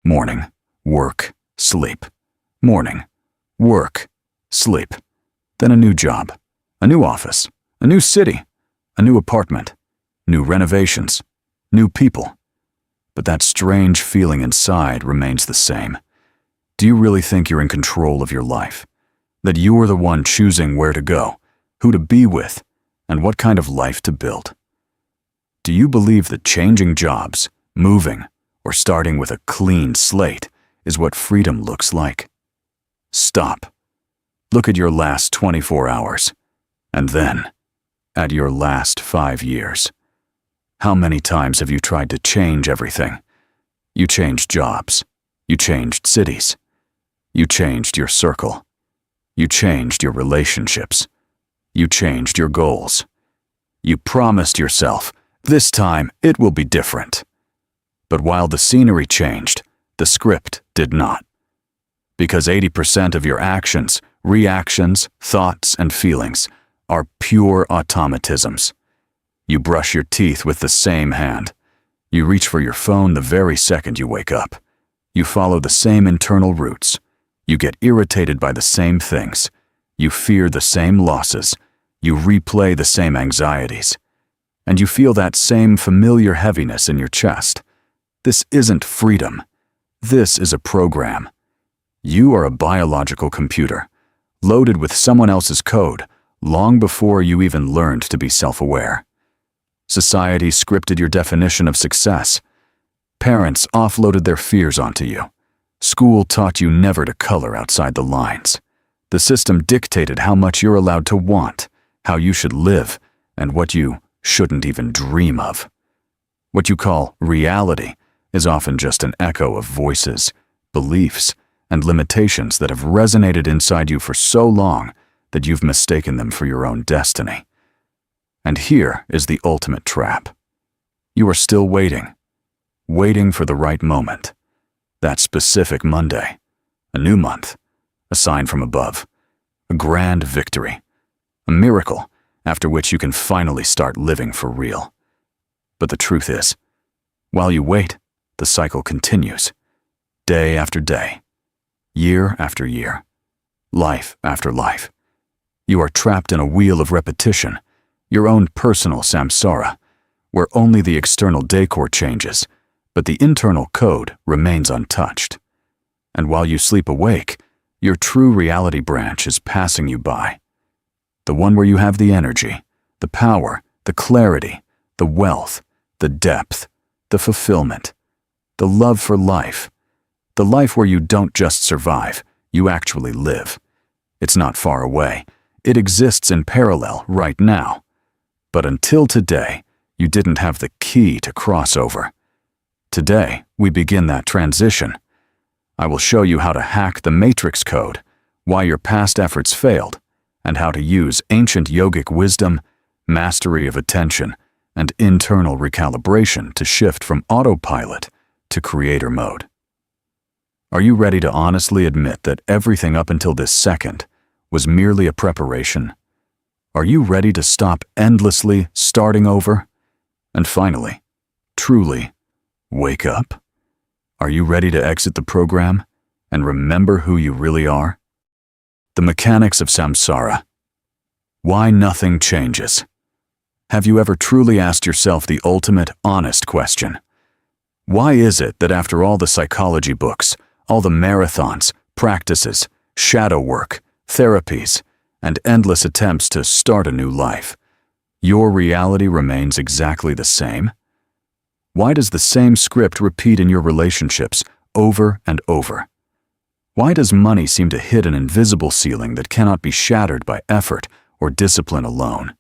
Morning, work, sleep. Morning, work, sleep. Then a new job, a new office, a new city, a new apartment, new renovations, new people. But that strange feeling inside remains the same. Do you really think you're in control of your life? That you are the one choosing where to go, who to be with, and what kind of life to build? Do you believe that changing jobs, moving, or starting with a clean slate is what freedom looks like? Stop. Look at your last 24 hours, and then at your last 5 years. How many times have you tried to change everything? You changed jobs. You changed cities. You changed your circle. You changed your relationships. You changed your goals. You promised yourself, this time it will be different. But while the scenery changed, the script did not. Because 80% of your actions, reactions, thoughts, and feelings are pure automatisms. You brush your teeth with the same hand. You reach for your phone the very second you wake up. You follow the same internal routes. You get irritated by the same things. You fear the same losses. You replay the same anxieties. And you feel that same familiar heaviness in your chest. This isn't freedom. This is a program. You are a biological computer, loaded with someone else's code, long before you even learned to be self-aware. Society scripted your definition of success. Parents offloaded their fears onto you. School taught you never to color outside the lines. The system dictated how much you're allowed to want, how you should live, and what you shouldn't even dream of. What you call reality is often just an echo of voices, beliefs, and limitations that have resonated inside you for so long that you've mistaken them for your own destiny. And here is the ultimate trap. You are still waiting for the right moment. That specific Monday, a new month, a sign from above, a grand victory, a miracle after which you can finally start living for real. But the truth is, while you wait, the cycle continues, day after day, year after year, life after life. You are trapped in a wheel of repetition, your own personal samsara, where only the external decor changes, but the internal code remains untouched. And while you sleep awake, your true reality branch is passing you by. The one where you have the energy, the power, the clarity, the wealth, the depth, the fulfillment, the love for life, the life where you don't just survive, you actually live. It's not far away. It exists in parallel right now. But until today, you didn't have the key to cross over. Today, we begin that transition. I will show you how to hack the matrix code, why your past efforts failed, and how to use ancient yogic wisdom, mastery of attention, and internal recalibration to shift from autopilot to creator mode. Are you ready to honestly admit that everything up until this second was merely a preparation? Are you ready to stop endlessly starting over? And finally, truly, wake up? Are you ready to exit the program and remember who you really are? The mechanics of samsara. Why nothing changes. Have you ever truly asked yourself the ultimate honest question? Why is it that after all the psychology books, all the marathons, practices, shadow work, therapies, and endless attempts to start a new life, your reality remains exactly the same? Why does the same script repeat in your relationships over and over? Why does money seem to hit an invisible ceiling that cannot be shattered by effort or discipline alone?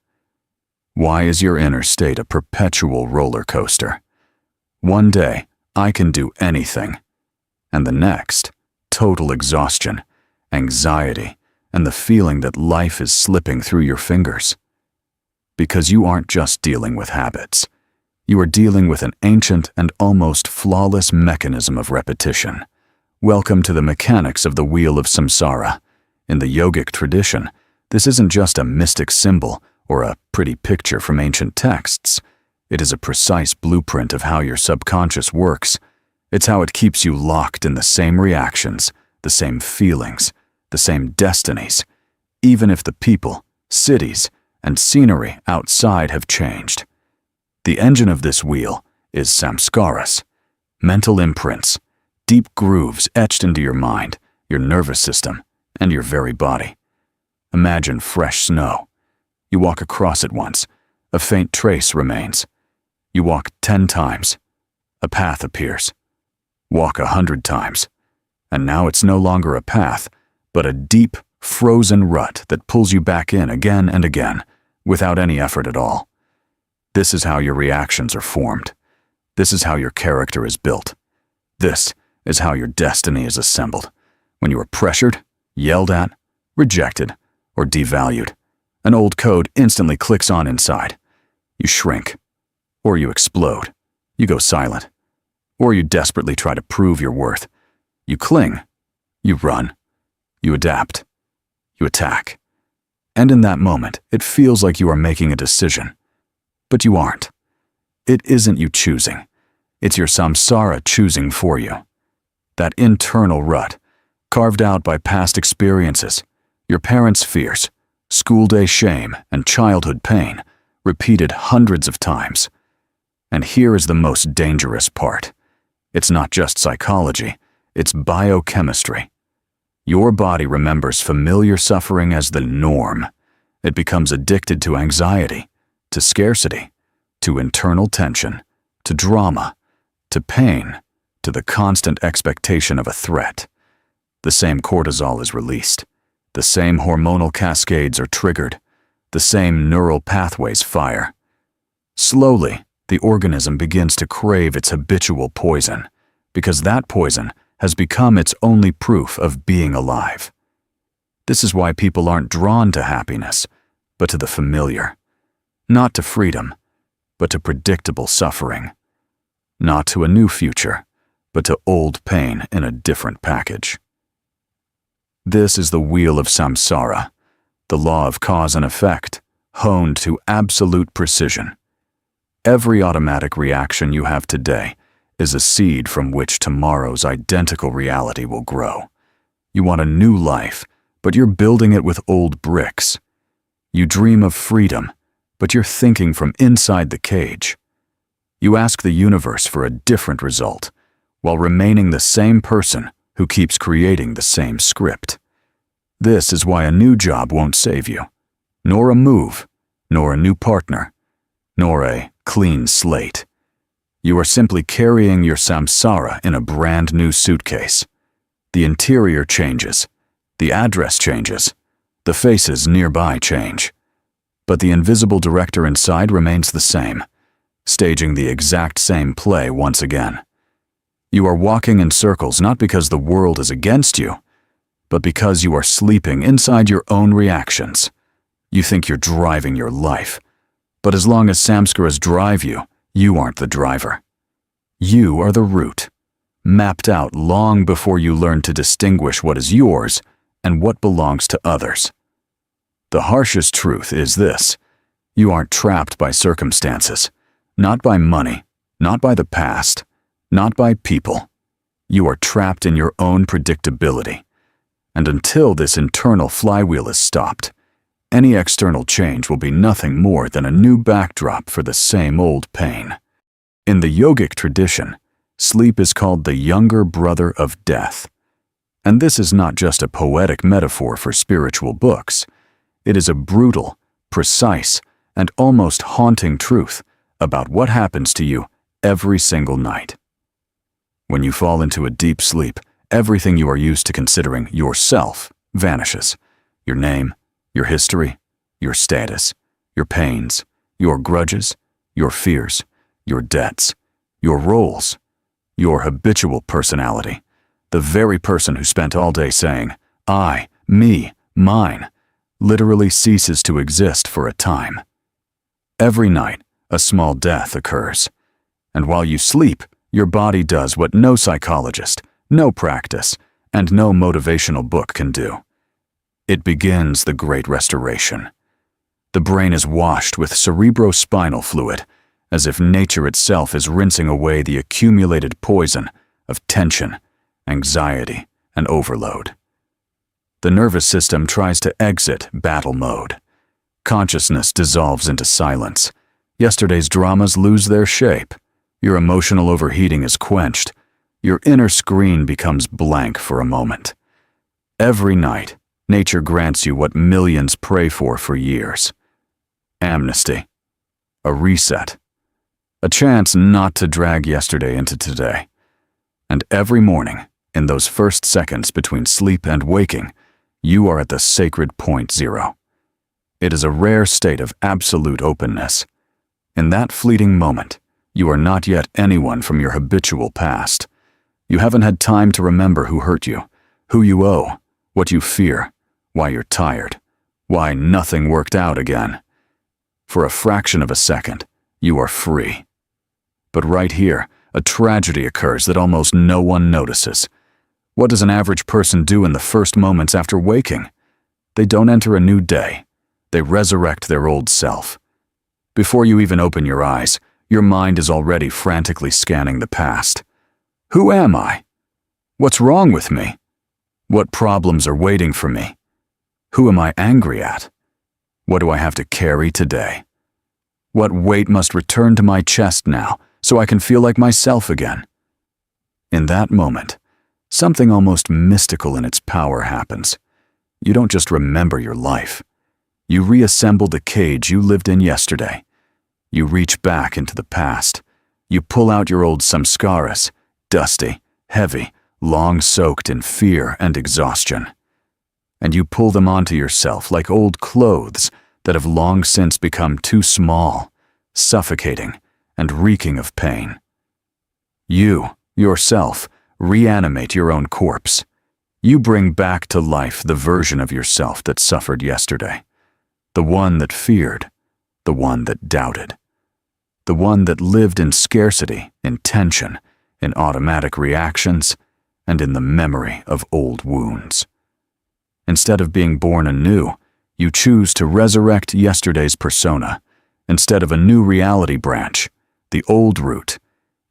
Why is your inner state a perpetual roller coaster? One day, I can do anything, and the next, total exhaustion, anxiety, and the feeling that life is slipping through your fingers. Because you aren't just dealing with habits. You are dealing with an ancient and almost flawless mechanism of repetition. Welcome to the mechanics of the wheel of samsara. In the yogic tradition, this isn't just a mystic symbol or a pretty picture from ancient texts. It is a precise blueprint of how your subconscious works, It's how it keeps you locked in the same reactions, the same feelings, the same destinies, even if the people, cities, and scenery outside have changed. The engine of this wheel is samskaras, mental imprints, deep grooves etched into your mind, your nervous system, and your very body. Imagine fresh snow. You walk across it once, a faint trace remains. You walk 10 times, a path appears. Walk 100 times, and now it's no longer a path, but a deep, frozen rut that pulls you back in again and again, without any effort at all. This is how your reactions are formed. This is how your character is built. This is how your destiny is assembled. When you are pressured, yelled at, rejected, or devalued, an old code instantly clicks on inside. You shrink, or you explode. You go silent, or you desperately try to prove your worth. You cling, you run, you adapt, you attack. And in that moment, it feels like you are making a decision. But you aren't. It isn't you choosing. It's your samsara choosing for you. That internal rut, carved out by past experiences, your parents' fears, school day shame, and childhood pain, repeated hundreds of times. And here is the most dangerous part. It's not just psychology, it's biochemistry. Your body remembers familiar suffering as the norm. It becomes addicted to anxiety, to scarcity, to internal tension, to drama, to pain, to the constant expectation of a threat. The same cortisol is released. The same hormonal cascades are triggered. The same neural pathways fire. Slowly, the organism begins to crave its habitual poison, because that poison has become its only proof of being alive. This is why people aren't drawn to happiness, but to the familiar. Not to freedom, but to predictable suffering. Not to a new future, but to old pain in a different package. This is the wheel of samsara, the law of cause and effect, honed to absolute precision. Every automatic reaction you have today is a seed from which tomorrow's identical reality will grow. You want a new life, but you're building it with old bricks. You dream of freedom, but you're thinking from inside the cage. You ask the universe for a different result, while remaining the same person who keeps creating the same script. This is why a new job won't save you, nor a move, nor a new partner, nor a clean slate. You are simply carrying your samsara in a brand new suitcase. The interior changes, the address changes, the faces nearby change. But the invisible director inside remains the same, staging the exact same play once again. You are walking in circles not because the world is against you, but because you are sleeping inside your own reactions. You think you're driving your life, but as long as samskaras drive you, you aren't the driver. You are the route, mapped out long before you learn to distinguish what is yours and what belongs to others. The harshest truth is this: you aren't trapped by circumstances, not by money, not by the past, not by people. You are trapped in your own predictability. And until this internal flywheel is stopped, any external change will be nothing more than a new backdrop for the same old pain. In the yogic tradition, sleep is called the younger brother of death. And this is not just a poetic metaphor for spiritual books. It is a brutal, precise, and almost haunting truth about what happens to you every single night. When you fall into a deep sleep, everything you are used to considering yourself vanishes. Your name, your history, your status, your pains, your grudges, your fears, your debts, your roles, your habitual personality, the very person who spent all day saying, I, me, mine, literally ceases to exist for a time. Every night, a small death occurs. And while you sleep, your body does what no psychologist, no practice, and no motivational book can do. It begins the great restoration. The brain is washed with cerebrospinal fluid, as if nature itself is rinsing away the accumulated poison of tension, anxiety, and overload. The nervous system tries to exit battle mode. Consciousness dissolves into silence. Yesterday's dramas lose their shape. Your emotional overheating is quenched. Your inner screen becomes blank for a moment. Every night, nature grants you what millions pray for years. Amnesty. A reset. A chance not to drag yesterday into today. And every morning, in those first seconds between sleep and waking, you are at the sacred point zero. It is a rare state of absolute openness. In that fleeting moment, you are not yet anyone from your habitual past. You haven't had time to remember who hurt you, who you owe, what you fear, why you're tired, why nothing worked out again. For a fraction of a second, you are free. But right here, a tragedy occurs that almost no one notices. What does an average person do in the first moments after waking? They don't enter a new day. They resurrect their old self. Before you even open your eyes, your mind is already frantically scanning the past. Who am I? What's wrong with me? What problems are waiting for me? Who am I angry at? What do I have to carry today? What weight must return to my chest now so I can feel like myself again? In that moment, something almost mystical in its power happens. You don't just remember your life. You reassemble the cage you lived in yesterday. You reach back into the past. You pull out your old samskaras, dusty, heavy, long soaked in fear and exhaustion. And you pull them onto yourself like old clothes that have long since become too small, suffocating, and reeking of pain. You, yourself, reanimate your own corpse. You bring back to life the version of yourself that suffered yesterday. The one that feared, the one that doubted. The one that lived in scarcity, in tension, in automatic reactions, and in the memory of old wounds. Instead of being born anew, you choose to resurrect yesterday's persona. Instead of a new reality branch, the old root.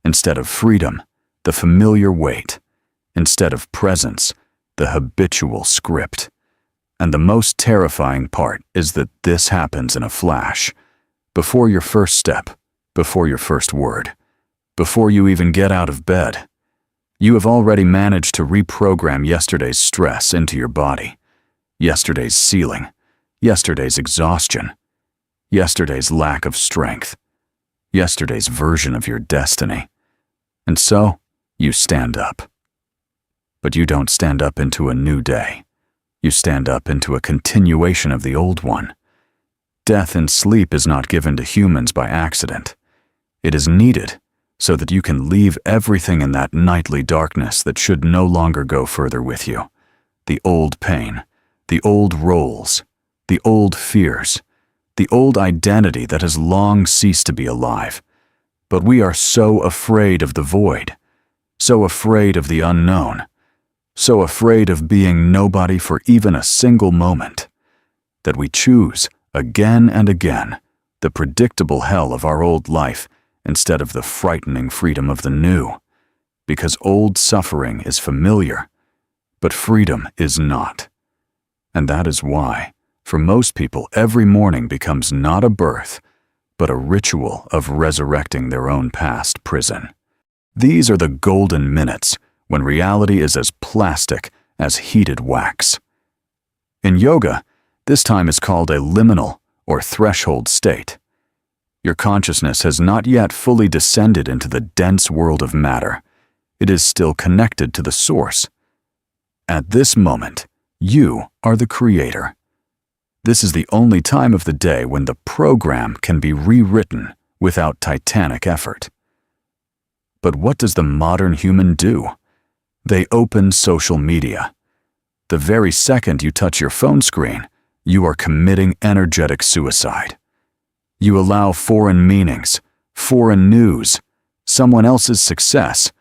Instead of freedom, the familiar weight. Instead of presence, the habitual script. And the most terrifying part is that this happens in a flash. Before your first step, before your first word, before you even get out of bed. You have already managed to reprogram yesterday's stress into your body, yesterday's ceiling, yesterday's exhaustion, yesterday's lack of strength, yesterday's version of your destiny. And so, you stand up. But you don't stand up into a new day. You stand up into a continuation of the old one. Death in sleep is not given to humans by accident. It is needed so that you can leave everything in that nightly darkness that should no longer go further with you. The old pain, the old roles, the old fears, the old identity that has long ceased to be alive. But we are so afraid of the void, so afraid of the unknown, so afraid of being nobody for even a single moment, that we choose, again and again, the predictable hell of our old life instead of the frightening freedom of the new, because old suffering is familiar, but freedom is not. And that is why, for most people, every morning becomes not a birth, but a ritual of resurrecting their own past prison. These are the golden minutes when reality is as plastic as heated wax. In yoga, this time is called a liminal or threshold state. Your consciousness has not yet fully descended into the dense world of matter. It is still connected to the source. At this moment, you are the creator. This is the only time of the day when the program can be rewritten without titanic effort. But what does the modern human do? They open social media. The very second you touch your phone screen, you are committing energetic suicide. You allow foreign meanings, foreign news, someone else's success,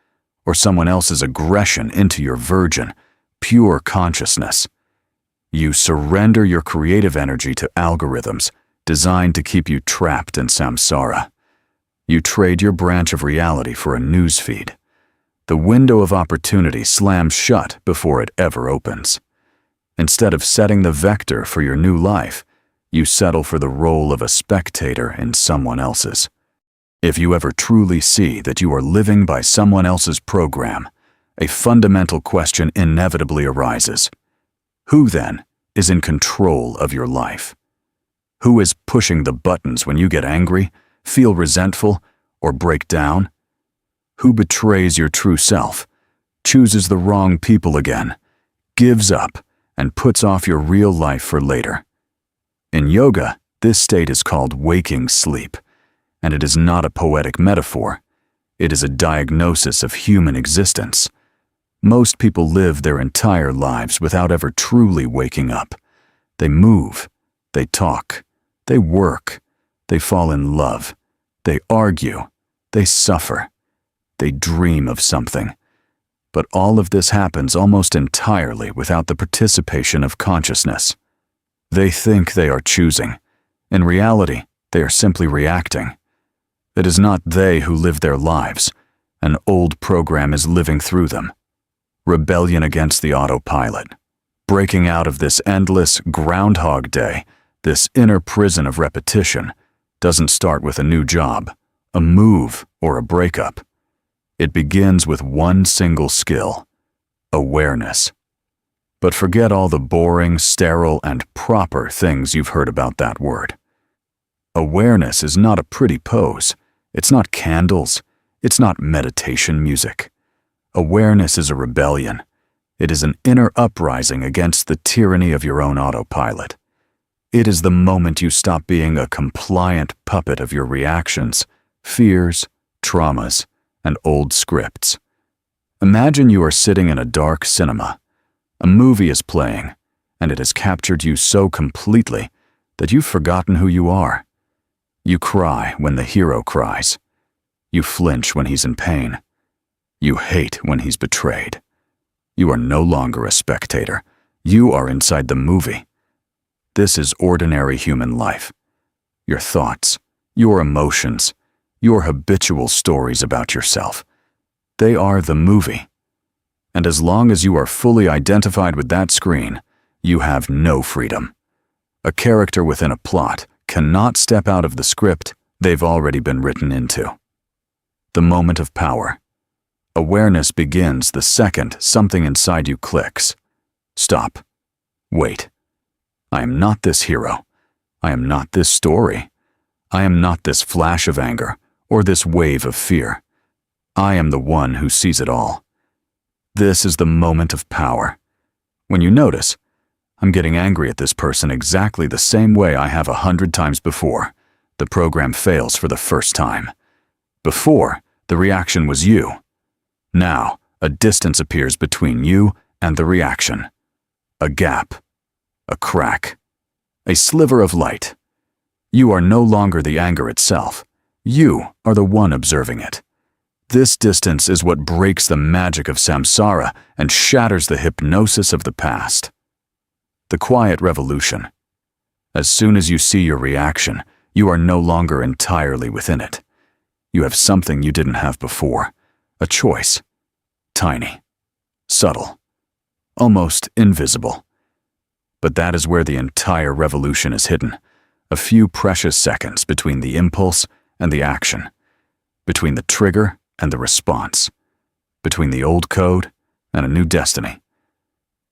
or someone else's aggression into your virgin, pure consciousness. You surrender your creative energy to algorithms designed to keep you trapped in samsara. You trade your branch of reality for a newsfeed. The window of opportunity slams shut before it ever opens. Instead of setting the vector for your new life, you settle for the role of a spectator in someone else's. If you ever truly see that you are living by someone else's program, a fundamental question inevitably arises. Who, then, is in control of your life? Who is pushing the buttons when you get angry, feel resentful, or break down? Who betrays your true self, chooses the wrong people again, gives up, and puts off your real life for later? In yoga, this state is called waking sleep, and it is not a poetic metaphor. It is a diagnosis of human existence. Most people live their entire lives without ever truly waking up. They move, they talk, they work, they fall in love, they argue, they suffer, they dream of something. But all of this happens almost entirely without the participation of consciousness. They think they are choosing. In reality, they are simply reacting. It is not they who live their lives. An old program is living through them. Rebellion against the autopilot. Breaking out of this endless Groundhog Day, this inner prison of repetition, doesn't start with a new job, a move, or a breakup. It begins with one single skill: awareness. But forget all the boring, sterile, and proper things you've heard about that word. Awareness is not a pretty pose. It's not candles. It's not meditation music. Awareness is a rebellion. It is an inner uprising against the tyranny of your own autopilot. It is the moment you stop being a compliant puppet of your reactions, fears, traumas, and old scripts. Imagine you are sitting in a dark cinema. A movie is playing, and it has captured you so completely that you've forgotten who you are. You cry when the hero cries. You flinch when he's in pain. You hate when he's betrayed. You are no longer a spectator. You are inside the movie. This is ordinary human life. Your thoughts, your emotions, your habitual stories about yourself. They are the movie. And as long as you are fully identified with that screen, you have no freedom. A character within a plot cannot step out of the script they've already been written into. The moment of power. Awareness begins the second something inside you clicks. Stop. Wait. I am not this hero. I am not this story. I am not this flash of anger or this wave of fear. I am the one who sees it all. This is the moment of power. When you notice, I'm getting angry at this person exactly the same way I have 100 times before, the program fails for the first time. Before, the reaction was you. Now, a distance appears between you and the reaction. A gap. A crack. A sliver of light. You are no longer the anger itself. You are the one observing it. This distance is what breaks the magic of samsara and shatters the hypnosis of the past. The quiet revolution. As soon as you see your reaction, you are no longer entirely within it. You have something you didn't have before. A choice. Tiny. Subtle. Almost invisible. But that is where the entire revolution is hidden. A few precious seconds between the impulse and the action. Between the trigger and the response. Between the old code and a new destiny.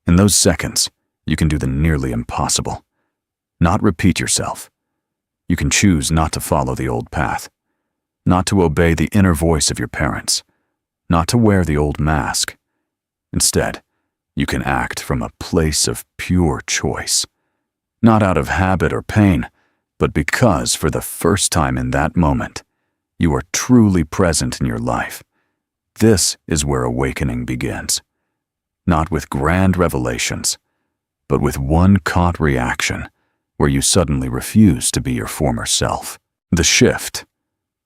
In those seconds, you can do the nearly impossible. Not repeat yourself. You can choose not to follow the old path. Not to obey the inner voice of your parents. Not to wear the old mask. Instead, you can act from a place of pure choice. Not out of habit or pain, but because for the first time in that moment, you are truly present in your life. This is where awakening begins. Not with grand revelations, but with one caught reaction where you suddenly refuse to be your former self. The shift.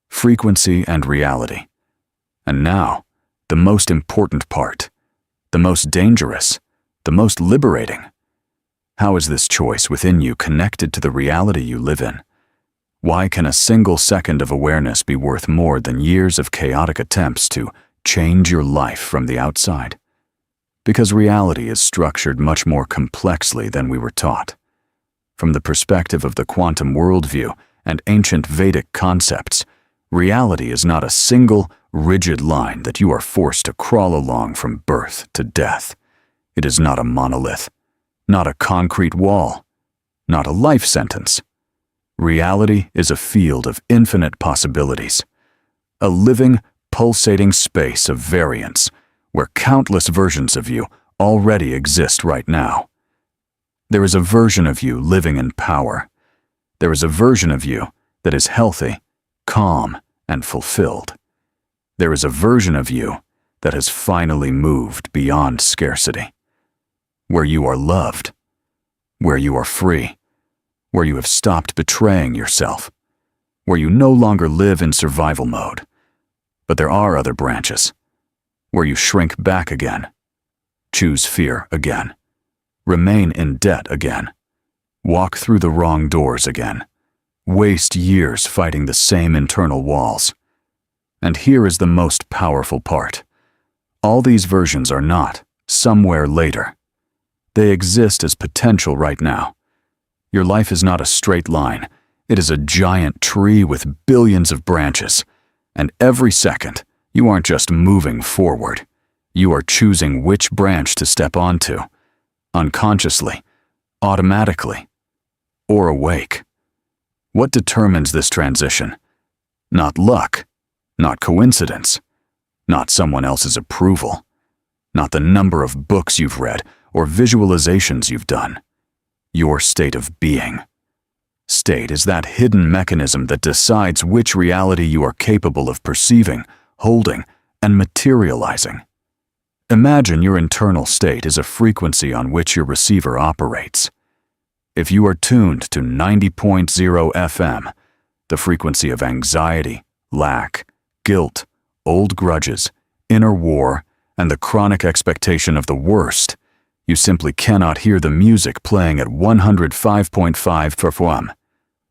Frequency and reality. And now, the most important part. The most dangerous. The most liberating. How is this choice within you connected to the reality you live in? Why can a single second of awareness be worth more than years of chaotic attempts to change your life from the outside. Because reality is structured much more complexly than we were taught. From the perspective of the quantum worldview and ancient Vedic concepts, reality is not a single, rigid line that you are forced to crawl along from birth to death. It is not a monolith, not a concrete wall, not a life sentence. Reality is a field of infinite possibilities, a living, pulsating space of variance where countless versions of you already exist right now. There is a version of you living in power. There is a version of you that is healthy, calm, and fulfilled. There is a version of you that has finally moved beyond scarcity, where you are loved, where you are free, where you have stopped betraying yourself, where you no longer live in survival mode. But there are other branches, where you shrink back again, choose fear again, remain in debt again, walk through the wrong doors again, waste years fighting the same internal walls. And here is the most powerful part. All these versions are not somewhere later. They exist as potential right now. Your life is not a straight line. It is a giant tree with billions of branches. And every second, you aren't just moving forward. You are choosing which branch to step onto, unconsciously, automatically, or awake. What determines this transition? Not luck, not coincidence, not someone else's approval, not the number of books you've read or visualizations you've done. Your state of being. State is that hidden mechanism that decides which reality you are capable of perceiving, holding, and materializing. Imagine your internal state is a frequency on which your receiver operates. If you are tuned to 90.0 FM, the frequency of anxiety, lack, guilt, old grudges, inner war, and the chronic expectation of the worst, you simply cannot hear the music playing at 105.5 FM.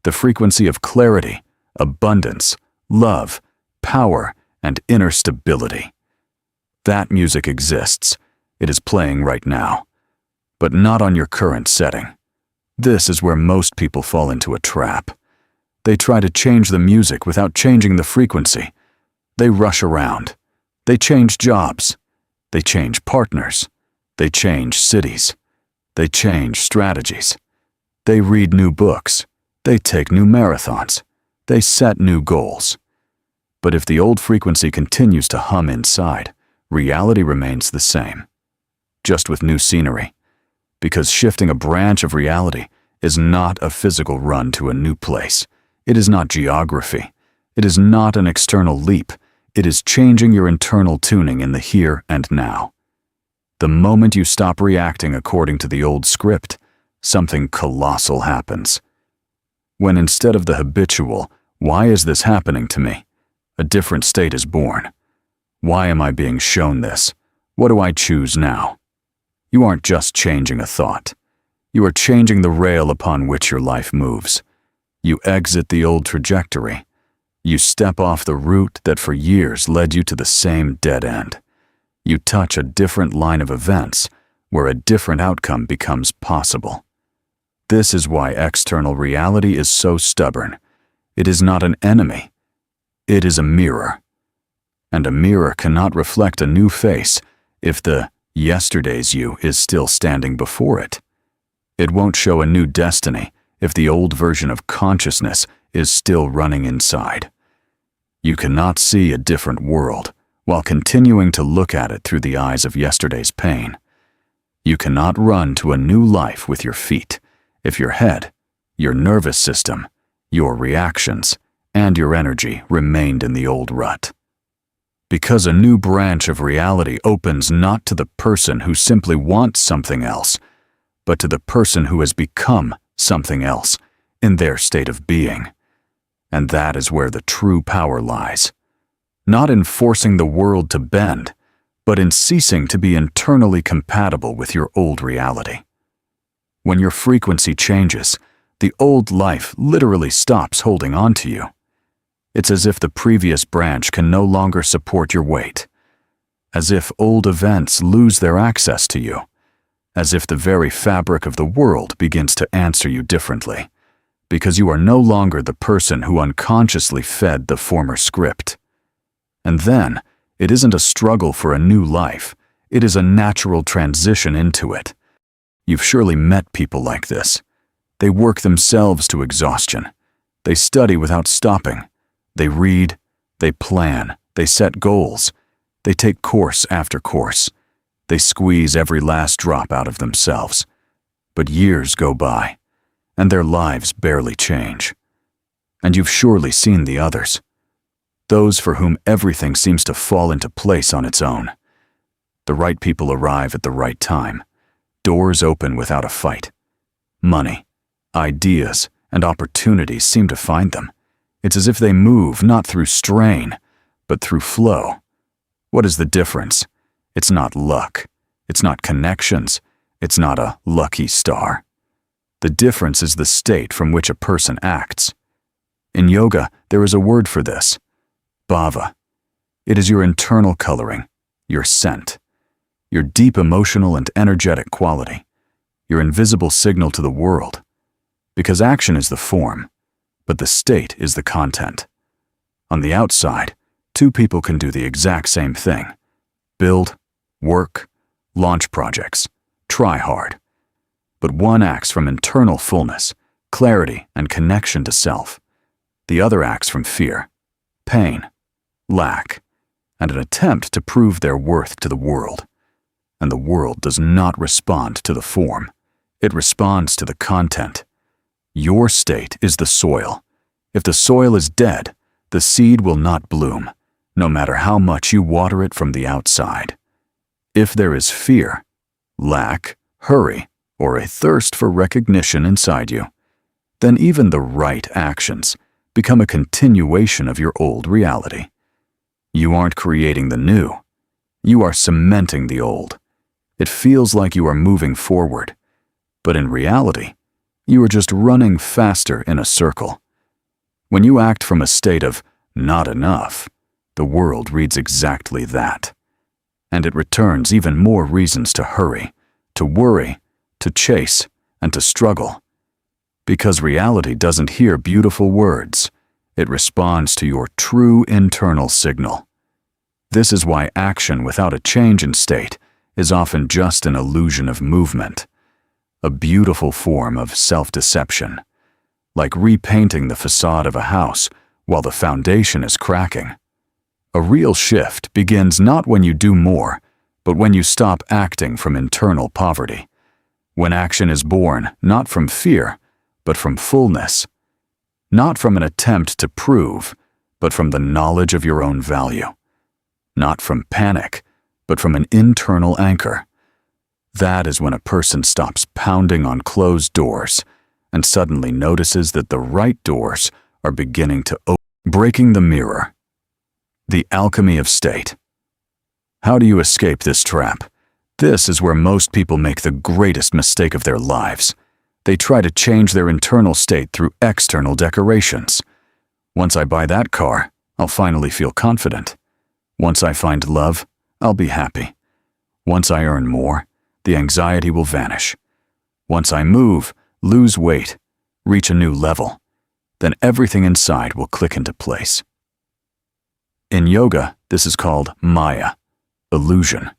The frequency of clarity, abundance, love, power, and inner stability. That music exists. It is playing right now, but not on your current setting. This is where most people fall into a trap. They try to change the music without changing the frequency. They rush around. They change jobs. They change partners. They change cities. They change strategies. They read new books. They take new marathons. They set new goals. But if the old frequency continues to hum inside, reality remains the same, just with new scenery. Because shifting a branch of reality is not a physical run to a new place. It is not geography. It is not an external leap. It is changing your internal tuning in the here and now. The moment you stop reacting according to the old script, something colossal happens. When instead of the habitual, "Why is this happening to me?" a different state is born. Why am I being shown this? What do I choose now? You aren't just changing a thought. You are changing the rail upon which your life moves. You exit the old trajectory. You step off the route that for years led you to the same dead end. You touch a different line of events where a different outcome becomes possible. This is why external reality is so stubborn. It is not an enemy. It is a mirror. And a mirror cannot reflect a new face if the yesterday's you is still standing before it. It won't show a new destiny if the old version of consciousness is still running inside. You cannot see a different world while continuing to look at it through the eyes of yesterday's pain. You cannot run to a new life with your feet if your head, your nervous system, your reactions, and your energy remained in the old rut. Because a new branch of reality opens not to the person who simply wants something else, but to the person who has become something else in their state of being. And that is where the true power lies. Not in forcing the world to bend, but in ceasing to be internally compatible with your old reality. When your frequency changes, the old life literally stops holding on to you. It's as if the previous branch can no longer support your weight. as if old events lose their access to you, as if the very fabric of the world begins to answer you differently, because you are no longer the person who unconsciously fed the former script. And then, it isn't a struggle for a new life, it is a natural transition into it. You've surely met people like this. They work themselves to exhaustion. They study without stopping. They read, they plan, they set goals. They take course after course. They squeeze every last drop out of themselves. But years go by, and their lives barely change. And you've surely seen the others. Those for whom everything seems to fall into place on its own. The right people arrive at the right time. Doors open without a fight. Money, ideas, and opportunities seem to find them. It's as if they move not through strain, but through flow. What is the difference? It's not luck. It's not connections. It's not a lucky star. The difference is the state from which a person acts. In yoga, there is a word for this: bhava. It is your internal coloring, your scent, your deep emotional and energetic quality, your invisible signal to the world. Because action is the form, but the state is the content. On the outside, two people can do the exact same thing: build, work, launch projects, try hard. But one acts from internal fullness, clarity, and connection to self. The other acts from fear, pain, lack, and an attempt to prove their worth to the world. And the world does not respond to the form. It responds to the content. Your state is the soil. If the soil is dead, the seed will not bloom, no matter how much you water it from the outside. If there is fear, lack, hurry, or a thirst for recognition inside you, then even the right actions become a continuation of your old reality. You aren't creating the new. You are cementing the old. It feels like you are moving forward, but in reality, you are just running faster in a circle. When you act from a state of not enough, the world reads exactly that. And it returns even more reasons to hurry, to worry, to chase, and to struggle. Because reality doesn't hear beautiful words, it responds to your true internal signal. This is why action without a change in state is often just an illusion of movement, a beautiful form of self-deception, like repainting the facade of a house while the foundation is cracking. A real shift begins not when you do more, but when you stop acting from internal poverty. When action is born not from fear, but from fullness. Not from an attempt to prove, but from the knowledge of your own value. Not from panic, but from an internal anchor. That is when a person stops pounding on closed doors and suddenly notices that the right doors are beginning to open. Breaking the mirror. The alchemy of state. How do you escape this trap? This is where most people make the greatest mistake of their lives. They try to change their internal state through external decorations. Once I buy that car, I'll finally feel confident. Once I find love, I'll be happy. Once I earn more, the anxiety will vanish. Once I move, lose weight, reach a new level, then everything inside will click into place. In yoga, this is called Maya, illusion.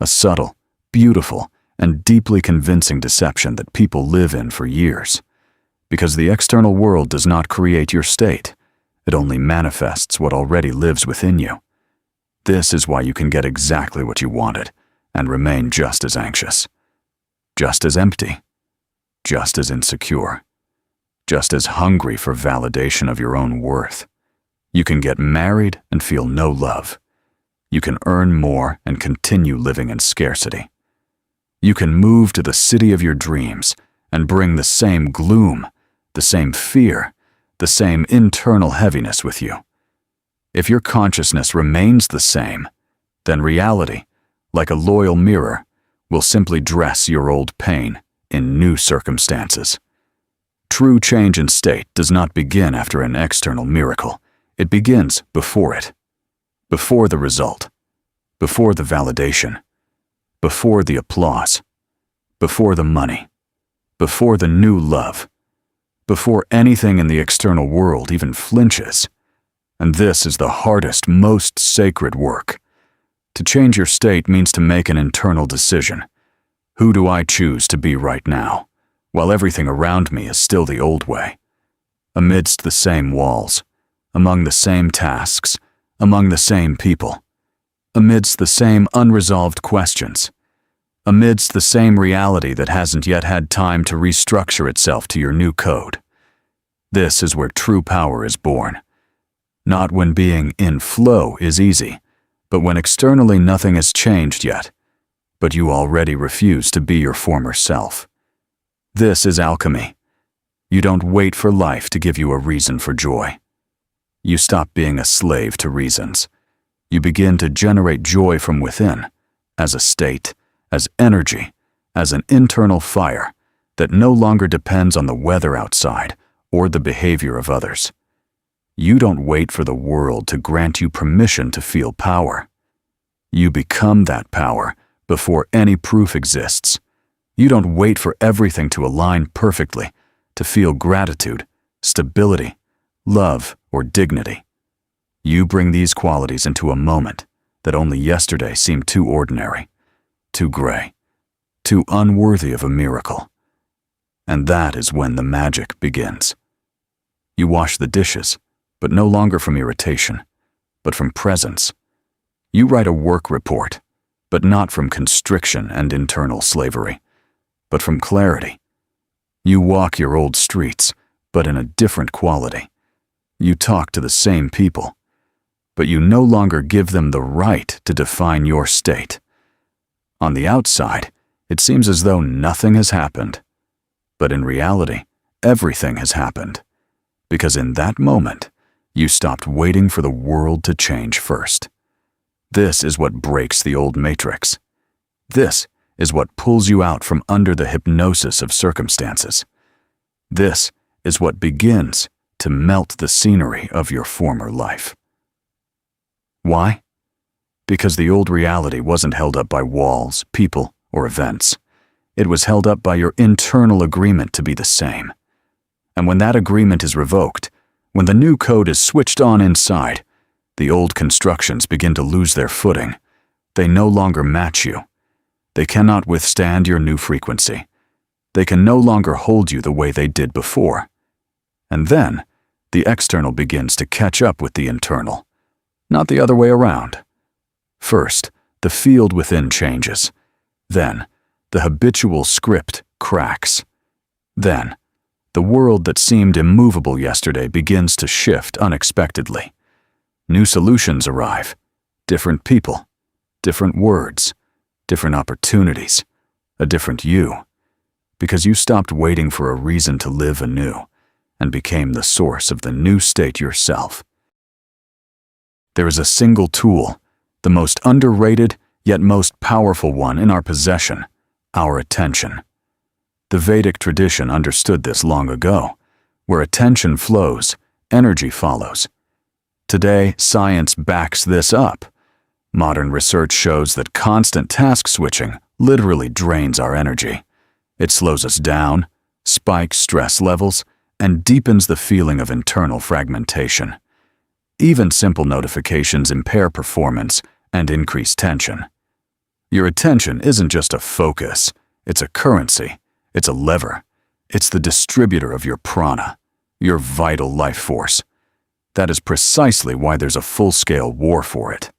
A subtle, beautiful, and deeply convincing deception that people live in for years. Because the external world does not create your state. It only manifests what already lives within you. This is why you can get exactly what you wanted and remain just as anxious, just as empty, just as insecure, just as hungry for validation of your own worth. You can get married and feel no love. You can earn more and continue living in scarcity. You can move to the city of your dreams and bring the same gloom, the same fear, the same internal heaviness with you. If your consciousness remains the same, then reality, like a loyal mirror, will simply dress your old pain in new circumstances. True change in state does not begin after an external miracle. It begins before it. Before the result, before the validation, before the applause, before the money, before the new love, before anything in the external world even flinches. And this is the hardest, most sacred work. To change your state means to make an internal decision. Who do I choose to be right now, while everything around me is still the old way? Amidst the same walls, among the same tasks, among the same people, amidst the same unresolved questions, amidst the same reality that hasn't yet had time to restructure itself to your new code. This is where true power is born. Not when being in flow is easy, but when externally nothing has changed yet, but you already refuse to be your former self. This is alchemy. You don't wait for life to give you a reason for joy. You stop being a slave to reasons. You begin to generate joy from within, as a state, as energy, as an internal fire that no longer depends on the weather outside or the behavior of others. You don't wait for the world to grant you permission to feel power. You become that power before any proof exists. You don't wait for everything to align perfectly to feel gratitude, stability, love, or dignity. You bring these qualities into a moment that only yesterday seemed too ordinary, too gray, too unworthy of a miracle. And that is when the magic begins. You wash the dishes, but no longer from irritation, but from presence. You write a work report, but not from constriction and internal slavery, but from clarity. You walk your old streets, but in a different quality. You talk to the same people, but you no longer give them the right to define your state. On the outside, it seems as though nothing has happened, but in reality, everything has happened, because in that moment, you stopped waiting for the world to change first. This is what breaks the old matrix. This is what pulls you out from under the hypnosis of circumstances. This is what begins to melt the scenery of your former life. Why? Because the old reality wasn't held up by walls, people, or events. It was held up by your internal agreement to be the same. And when that agreement is revoked, when the new code is switched on inside, the old constructions begin to lose their footing. They no longer match you. They cannot withstand your new frequency. They can no longer hold you the way they did before. And then, the external begins to catch up with the internal, not the other way around. First, the field within changes. Then, the habitual script cracks. Then, the world that seemed immovable yesterday begins to shift unexpectedly. New solutions arrive, different people, different words, different opportunities, a different you, because you stopped waiting for a reason to live anew and became the source of the new state yourself. There is a single tool, the most underrated yet most powerful one in our possession, our attention. The Vedic tradition understood this long ago. Where attention flows, energy follows. Today, science backs this up. Modern research shows that constant task switching literally drains our energy. It slows us down, spikes stress levels, and deepens the feeling of internal fragmentation. Even simple notifications impair performance and increase tension. Your attention isn't just a focus, it's a currency, it's a lever, it's the distributor of your prana, your vital life force. That is precisely why there's a full-scale war for it.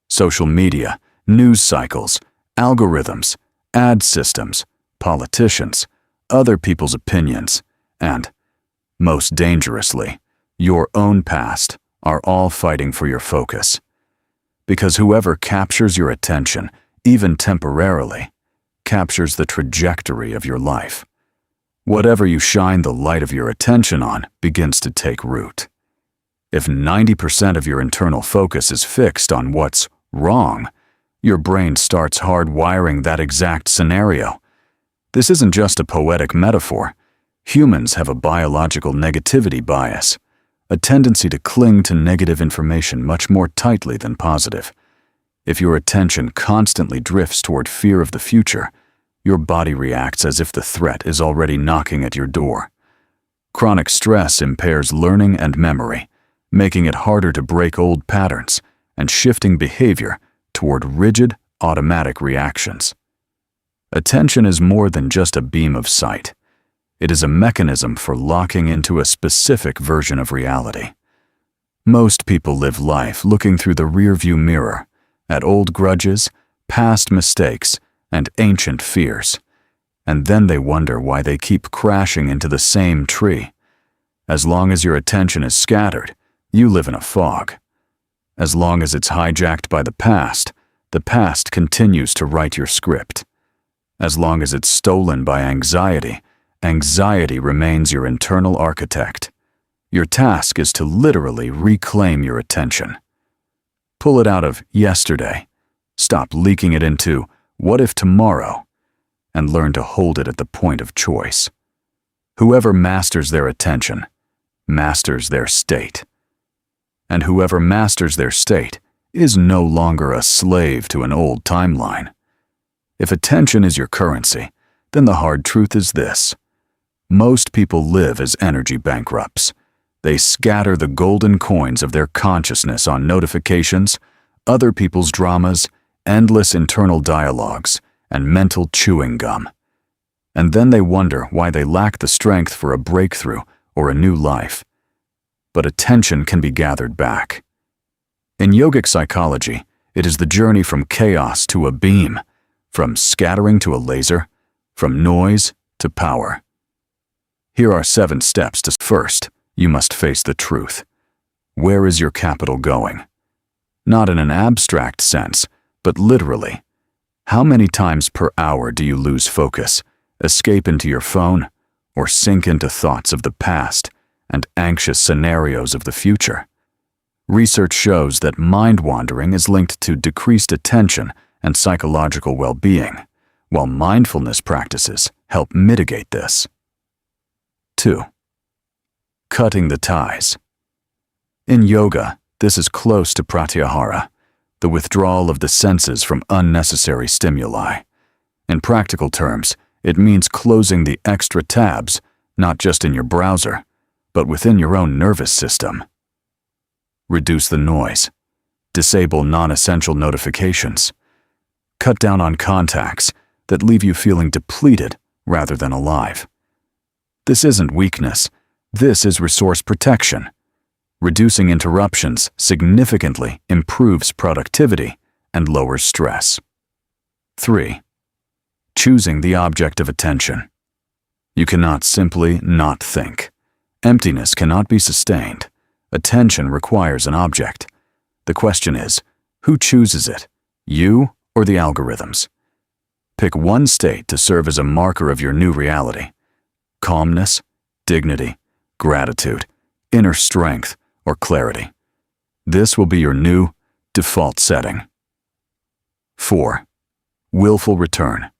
Social media, news cycles, algorithms, ad systems, politicians, other people's opinions, and, most dangerously, your own past are all fighting for your focus. Because whoever captures your attention, even temporarily, captures the trajectory of your life. Whatever you shine the light of your attention on begins to take root. If 90% of your internal focus is fixed on what's wrong, your brain starts hardwiring that exact scenario. This isn't just a poetic metaphor. Humans have a biological negativity bias, a tendency to cling to negative information much more tightly than positive. If your attention constantly drifts toward fear of the future, your body reacts as if the threat is already knocking at your door. Chronic stress impairs learning and memory, making it harder to break old patterns and shifting behavior toward rigid, automatic reactions. Attention is more than just a beam of sight. It is a mechanism for locking into a specific version of reality. Most people live life looking through the rearview mirror at old grudges, past mistakes, and ancient fears. And then they wonder why they keep crashing into the same tree. As long as your attention is scattered, you live in a fog. As long as it's hijacked by the past continues to write your script. As long as it's stolen by anxiety, anxiety remains your internal architect. Your task is to literally reclaim your attention. Pull it out of yesterday, stop leaking it into what if tomorrow, and learn to hold it at the point of choice. Whoever masters their attention, masters their state. And whoever masters their state is no longer a slave to an old timeline. If attention is your currency, then the hard truth is this. Most people live as energy bankrupts. They scatter the golden coins of their consciousness on notifications, other people's dramas, endless internal dialogues, and mental chewing gum. And then they wonder why they lack the strength for a breakthrough or a new life. But attention can be gathered back. In yogic psychology, it is the journey from chaos to a beam, from scattering to a laser, from noise to power. Here are 7 steps to first. You must face the truth. Where is your capital going? Not in an abstract sense, but literally. How many times per hour do you lose focus, escape into your phone, or sink into thoughts of the past and anxious scenarios of the future? Research shows that mind wandering is linked to decreased attention and psychological well-being, while mindfulness practices help mitigate this. 2. Cutting the ties. In yoga, this is close to pratyahara, the withdrawal of the senses from unnecessary stimuli. In practical terms, it means closing the extra tabs, not just in your browser, but within your own nervous system. Reduce the noise. Disable non-essential notifications. Cut down on contacts that leave you feeling depleted rather than alive. This isn't weakness. This is resource protection. Reducing interruptions significantly improves productivity and lowers stress. 3. Choosing the object of attention. You cannot simply not think. Emptiness cannot be sustained. Attention requires an object. The question is, who chooses it, you or the algorithms? Pick one state to serve as a marker of your new reality. Calmness, dignity, gratitude, inner strength, or clarity. This will be your new default setting. 4. Willful return.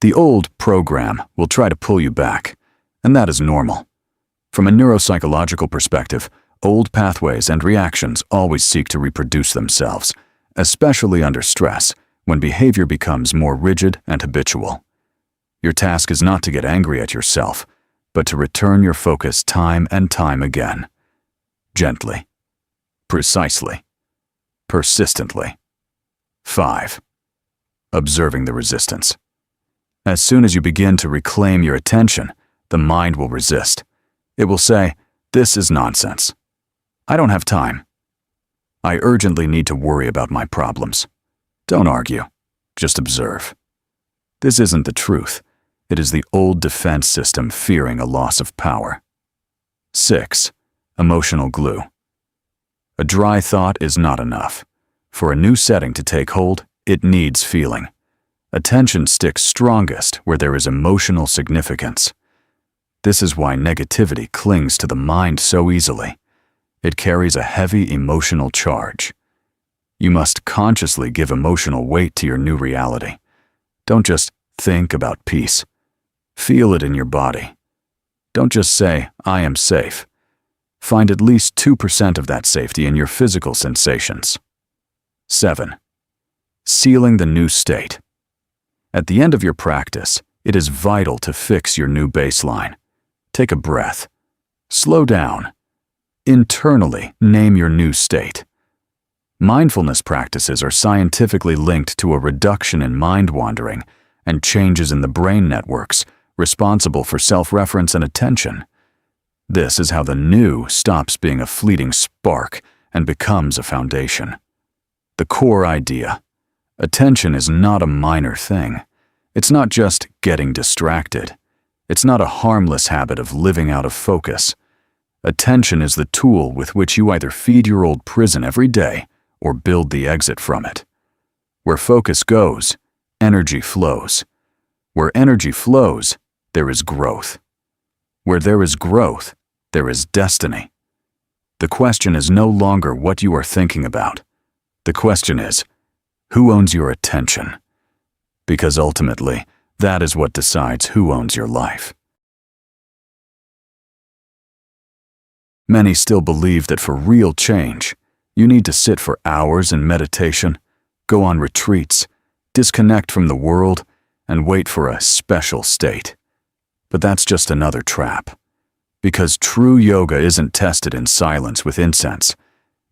The old program will try to pull you back, and that is normal. From a neuropsychological perspective, old pathways and reactions always seek to reproduce themselves, especially under stress, when behavior becomes more rigid and habitual. Your task is not to get angry at yourself, but to return your focus time and time again. Gently, precisely, persistently. 5. Observing the resistance. As soon as you begin to reclaim your attention, the mind will resist. It will say, "This is nonsense. I don't have time. I urgently need to worry about my problems." Don't argue, just observe. This isn't the truth. It is the old defense system fearing a loss of power. 6. Emotional glue. A dry thought is not enough. For a new setting to take hold, it needs feeling. Attention sticks strongest where there is emotional significance. This is why negativity clings to the mind so easily. It carries a heavy emotional charge. You must consciously give emotional weight to your new reality. Don't just think about peace. Feel it in your body. Don't just say, "I am safe." Find at least 2% of that safety in your physical sensations. 7. sealing the new state. At the end of your practice, it is vital to fix your new baseline. Take a breath. Slow down. Internally, name your new state. Mindfulness practices are scientifically linked to a reduction in mind wandering and changes in the brain networks responsible for self-reference and attention. This is how the new stops being a fleeting spark and becomes a foundation. The core idea. Attention is not a minor thing. It's not just getting distracted. It's not a harmless habit of living out of focus. Attention is the tool with which you either feed your old prison every day or build the exit from it. Where focus goes, energy flows. Where energy flows, there is growth. Where there is growth, there is destiny. The question is no longer what you are thinking about. The question is, who owns your attention? Because ultimately, that is what decides who owns your life. Many still believe that for real change, you need to sit for hours in meditation, go on retreats, disconnect from the world, and wait for a special state. But that's just another trap. Because true yoga isn't tested in silence with incense.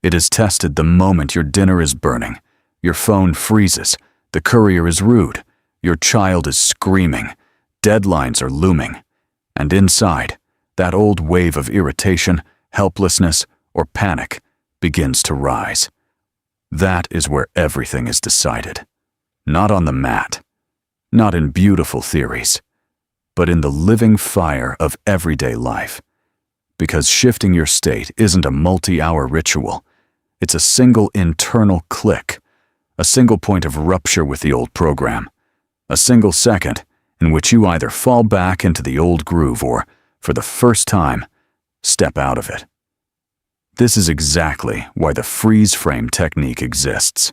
It is tested the moment your dinner is burning, your phone freezes, the courier is rude, your child is screaming, deadlines are looming, and inside, that old wave of irritation, helplessness, or panic begins to rise. That is where everything is decided. Not on the mat, not in beautiful theories, but in the living fire of everyday life. Because shifting your state isn't a multi-hour ritual. It's a single internal click, a single point of rupture with the old program, a single second in which you either fall back into the old groove or, for the first time, step out of it. This is exactly why the freeze frame technique exists.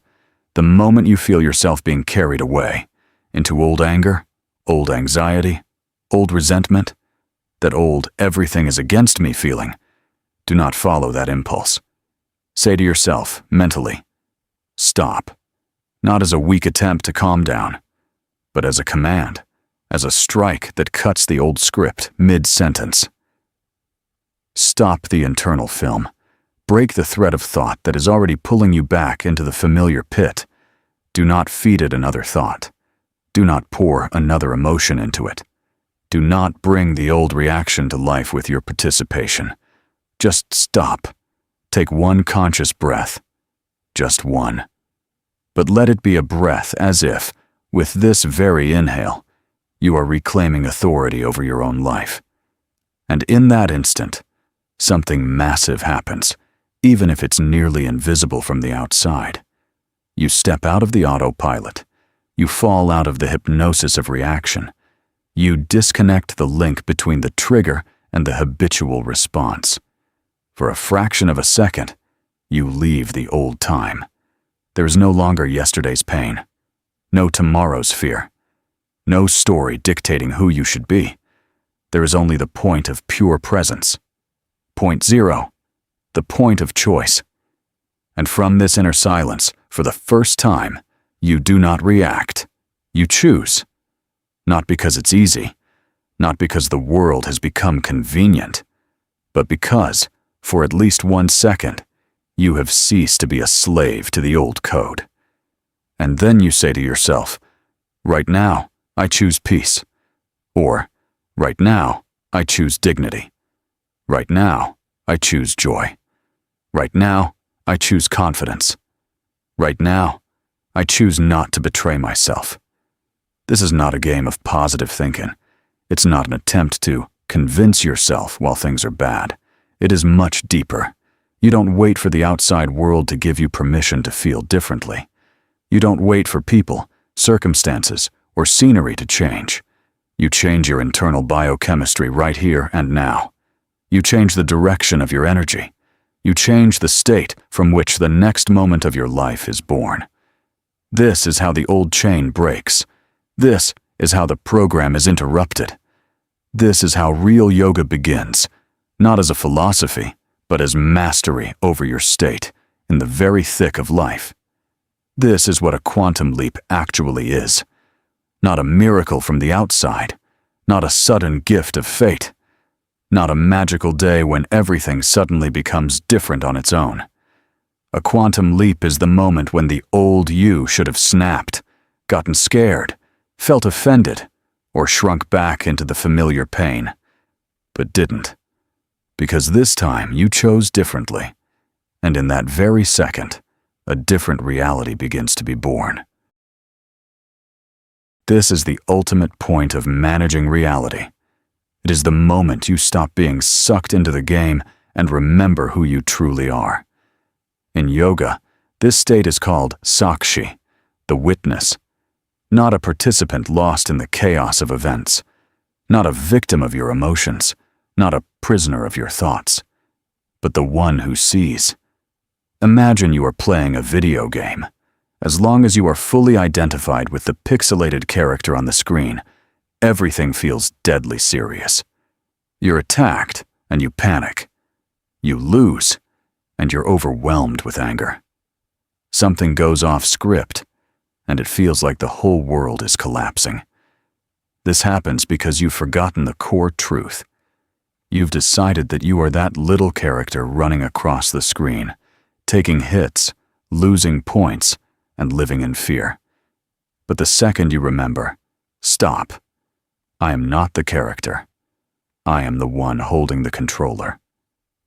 The moment you feel yourself being carried away into old anger, old anxiety, old resentment, that old everything is against me feeling, do not follow that impulse. Say to yourself, mentally, stop, not as a weak attempt to calm down, but as a command, as a strike that cuts the old script mid-sentence. Stop the internal film. Break the thread of thought that is already pulling you back into the familiar pit. Do not feed it another thought. Do not pour another emotion into it. Do not bring the old reaction to life with your participation. Just stop. Take one conscious breath. Just one. But let it be a breath as if, with this very inhale, you are reclaiming authority over your own life. And in that instant, something massive happens, even if it's nearly invisible from the outside. You step out of the autopilot. You fall out of the hypnosis of reaction. You disconnect the link between the trigger and the habitual response. For a fraction of a second, you leave the old time. There is no longer yesterday's pain, no tomorrow's fear, no story dictating who you should be. There is only the point of pure presence. Point zero, the point of choice. And from this inner silence, for the first time, you do not react. You choose. Not because it's easy, not because the world has become convenient, but because, for at least 1 second, you have ceased to be a slave to the old code. And then you say to yourself, right now, I choose peace. Or, right now, I choose dignity. Right now, I choose joy. Right now, I choose confidence. Right now, I choose not to betray myself. This is not a game of positive thinking. It's not an attempt to convince yourself while things are bad. It is much deeper. You don't wait for the outside world to give you permission to feel differently. You don't wait for people, circumstances, or scenery to change. You change your internal biochemistry right here and now. You change the direction of your energy. You change the state from which the next moment of your life is born. This is how the old chain breaks. This is how the program is interrupted. This is how real yoga begins, not as a philosophy, but as mastery over your state in the very thick of life. This is what a quantum leap actually is. Not a miracle from the outside, not a sudden gift of fate, not a magical day when everything suddenly becomes different on its own. A quantum leap is the moment when the old you should have snapped, gotten scared, felt offended, or shrunk back into the familiar pain, but didn't. Because this time you chose differently, and in that very second, a different reality begins to be born. This is the ultimate point of managing reality. It is the moment you stop being sucked into the game and remember who you truly are. In yoga, this state is called Sakshi, the witness, not a participant lost in the chaos of events, not a victim of your emotions, not a prisoner of your thoughts, but the one who sees. Imagine you are playing a video game. As long as you are fully identified with the pixelated character on the screen, everything feels deadly serious. You're attacked, and you panic. You lose, and you're overwhelmed with anger. Something goes off script, and it feels like the whole world is collapsing. This happens because you've forgotten the core truth. You've decided that you are that little character running across the screen, taking hits, losing points, and living in fear. But the second you remember, stop. I am not the character. I am the one holding the controller.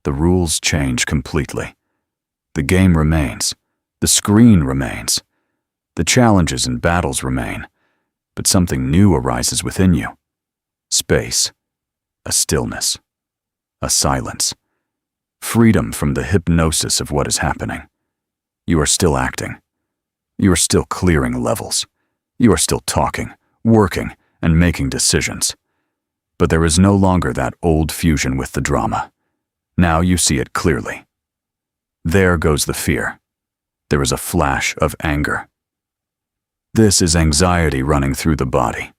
The rules change completely. The game remains. The screen remains. The challenges and battles remain. But something new arises within you. Space. A stillness. A silence. Freedom from the hypnosis of what is happening. You are still acting. You are still clearing levels. You are still talking, working, and making decisions. But there is no longer that old fusion with the drama. Now you see it clearly. There goes the fear. There is a flash of anger. This is anxiety running through the body.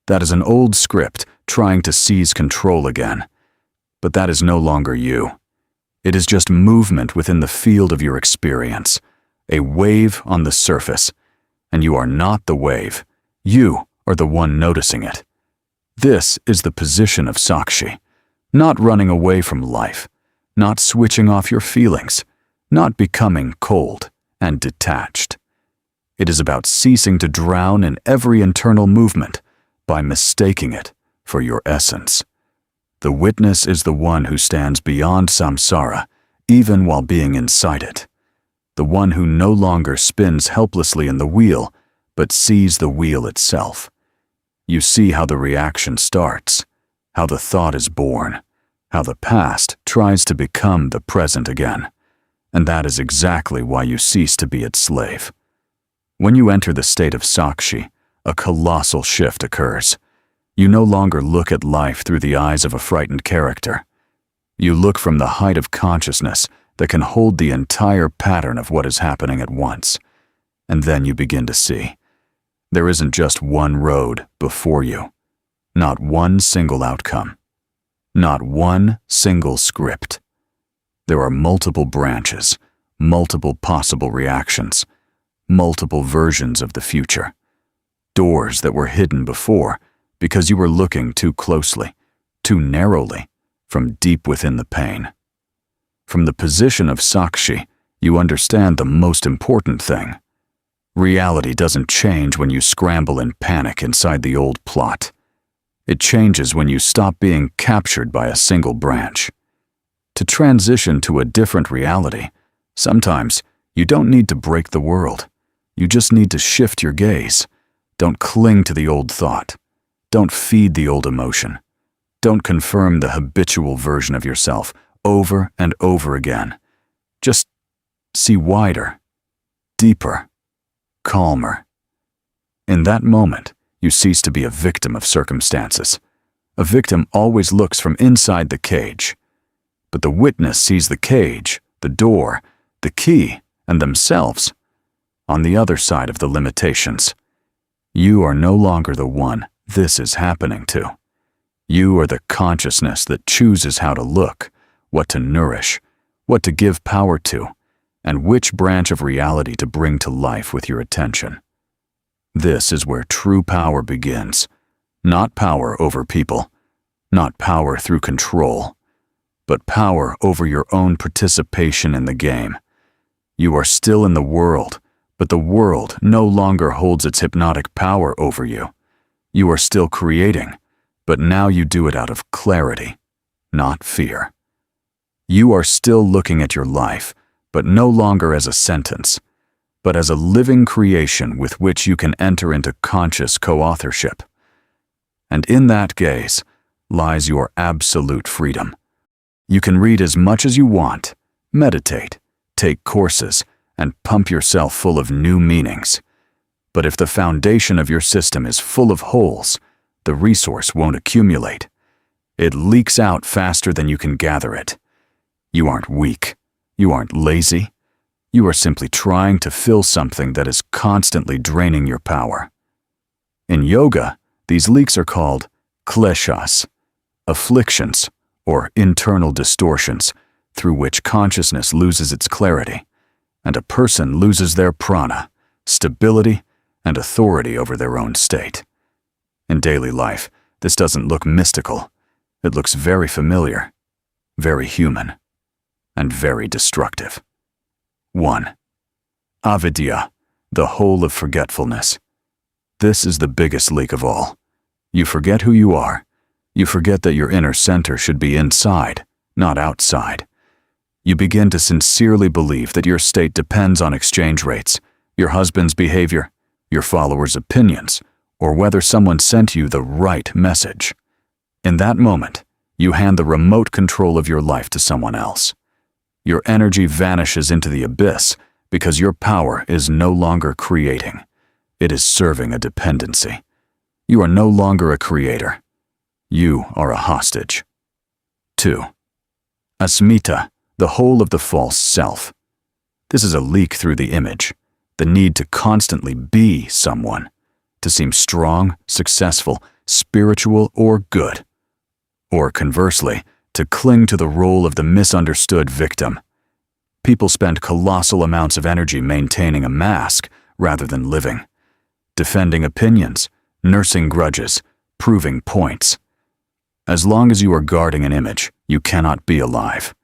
That is an old script trying to seize control again. But that is no longer you. It is just movement within the field of your experience, a wave on the surface, and you are not the wave. You are the one noticing it. This is the position of Sakshi, not running away from life, not switching off your feelings, not becoming cold and detached. It is about ceasing to drown in every internal movement by mistaking it for your essence. The witness is the one who stands beyond samsara, even while being inside it. The one who no longer spins helplessly in the wheel, but sees the wheel itself. You see how the reaction starts, how the thought is born, how the past tries to become the present again. And that is exactly why you cease to be its slave. When you enter the state of Sakshi, a colossal shift occurs. You no longer look at life through the eyes of a frightened character. You look from the height of consciousness that can hold the entire pattern of what is happening at once. And then you begin to see. There isn't just one road before you. Not one single outcome. Not one single script. There are multiple branches, multiple possible reactions, multiple versions of the future. Doors that were hidden before because you were looking too closely, too narrowly, from deep within the pain. From the position of Sakshi, you understand the most important thing. Reality doesn't change when you scramble in panic inside the old plot. It changes when you stop being captured by a single branch. To transition to a different reality, sometimes you don't need to break the world. You just need to shift your gaze. Don't cling to the old thought. Don't feed the old emotion. Don't confirm the habitual version of yourself over and over again. Just see wider, deeper, calmer. In that moment, you cease to be a victim of circumstances. A victim always looks from inside the cage. But the witness sees the cage, the door, the key, and themselves on the other side of the limitations. You are no longer the one this is happening to. You are the consciousness that chooses how to look, what to nourish, what to give power to, and which branch of reality to bring to life with your attention. This is where true power begins. Not power over people, not power through control, but power over your own participation in the game. You are still in the world, but the world no longer holds its hypnotic power over you. You are still creating, but now you do it out of clarity, not fear. You are still looking at your life, but no longer as a sentence, but as a living creation with which you can enter into conscious co-authorship. And in that gaze lies your absolute freedom. You can read as much as you want, meditate, take courses, and pump yourself full of new meanings. But if the foundation of your system is full of holes, the resource won't accumulate. It leaks out faster than you can gather it. You aren't weak. You aren't lazy. You are simply trying to fill something that is constantly draining your power. In yoga, these leaks are called kleshas, afflictions, or internal distortions through which consciousness loses its clarity, and a person loses their prana, stability, and authority over their own state. In daily life, this doesn't look mystical. It looks very familiar, very human, and very destructive. 1. Avidya, the hole of forgetfulness. This is the biggest leak of all. You forget who you are. You forget that your inner center should be inside, not outside. You begin to sincerely believe that your state depends on exchange rates, your husband's behavior, your followers' opinions, or whether someone sent you the right message. In that moment, you hand the remote control of your life to someone else. Your energy vanishes into the abyss because your power is no longer creating. It is serving a dependency. You are no longer a creator. You are a hostage. 2. Asmita, the whole of the false self. This is a leak through the image, the need to constantly be someone, to seem strong, successful, spiritual, or good. Or conversely, to cling to the role of the misunderstood victim. People spend colossal amounts of energy maintaining a mask rather than living, defending opinions, nursing grudges, proving points. As long as you are guarding an image, you cannot be alive.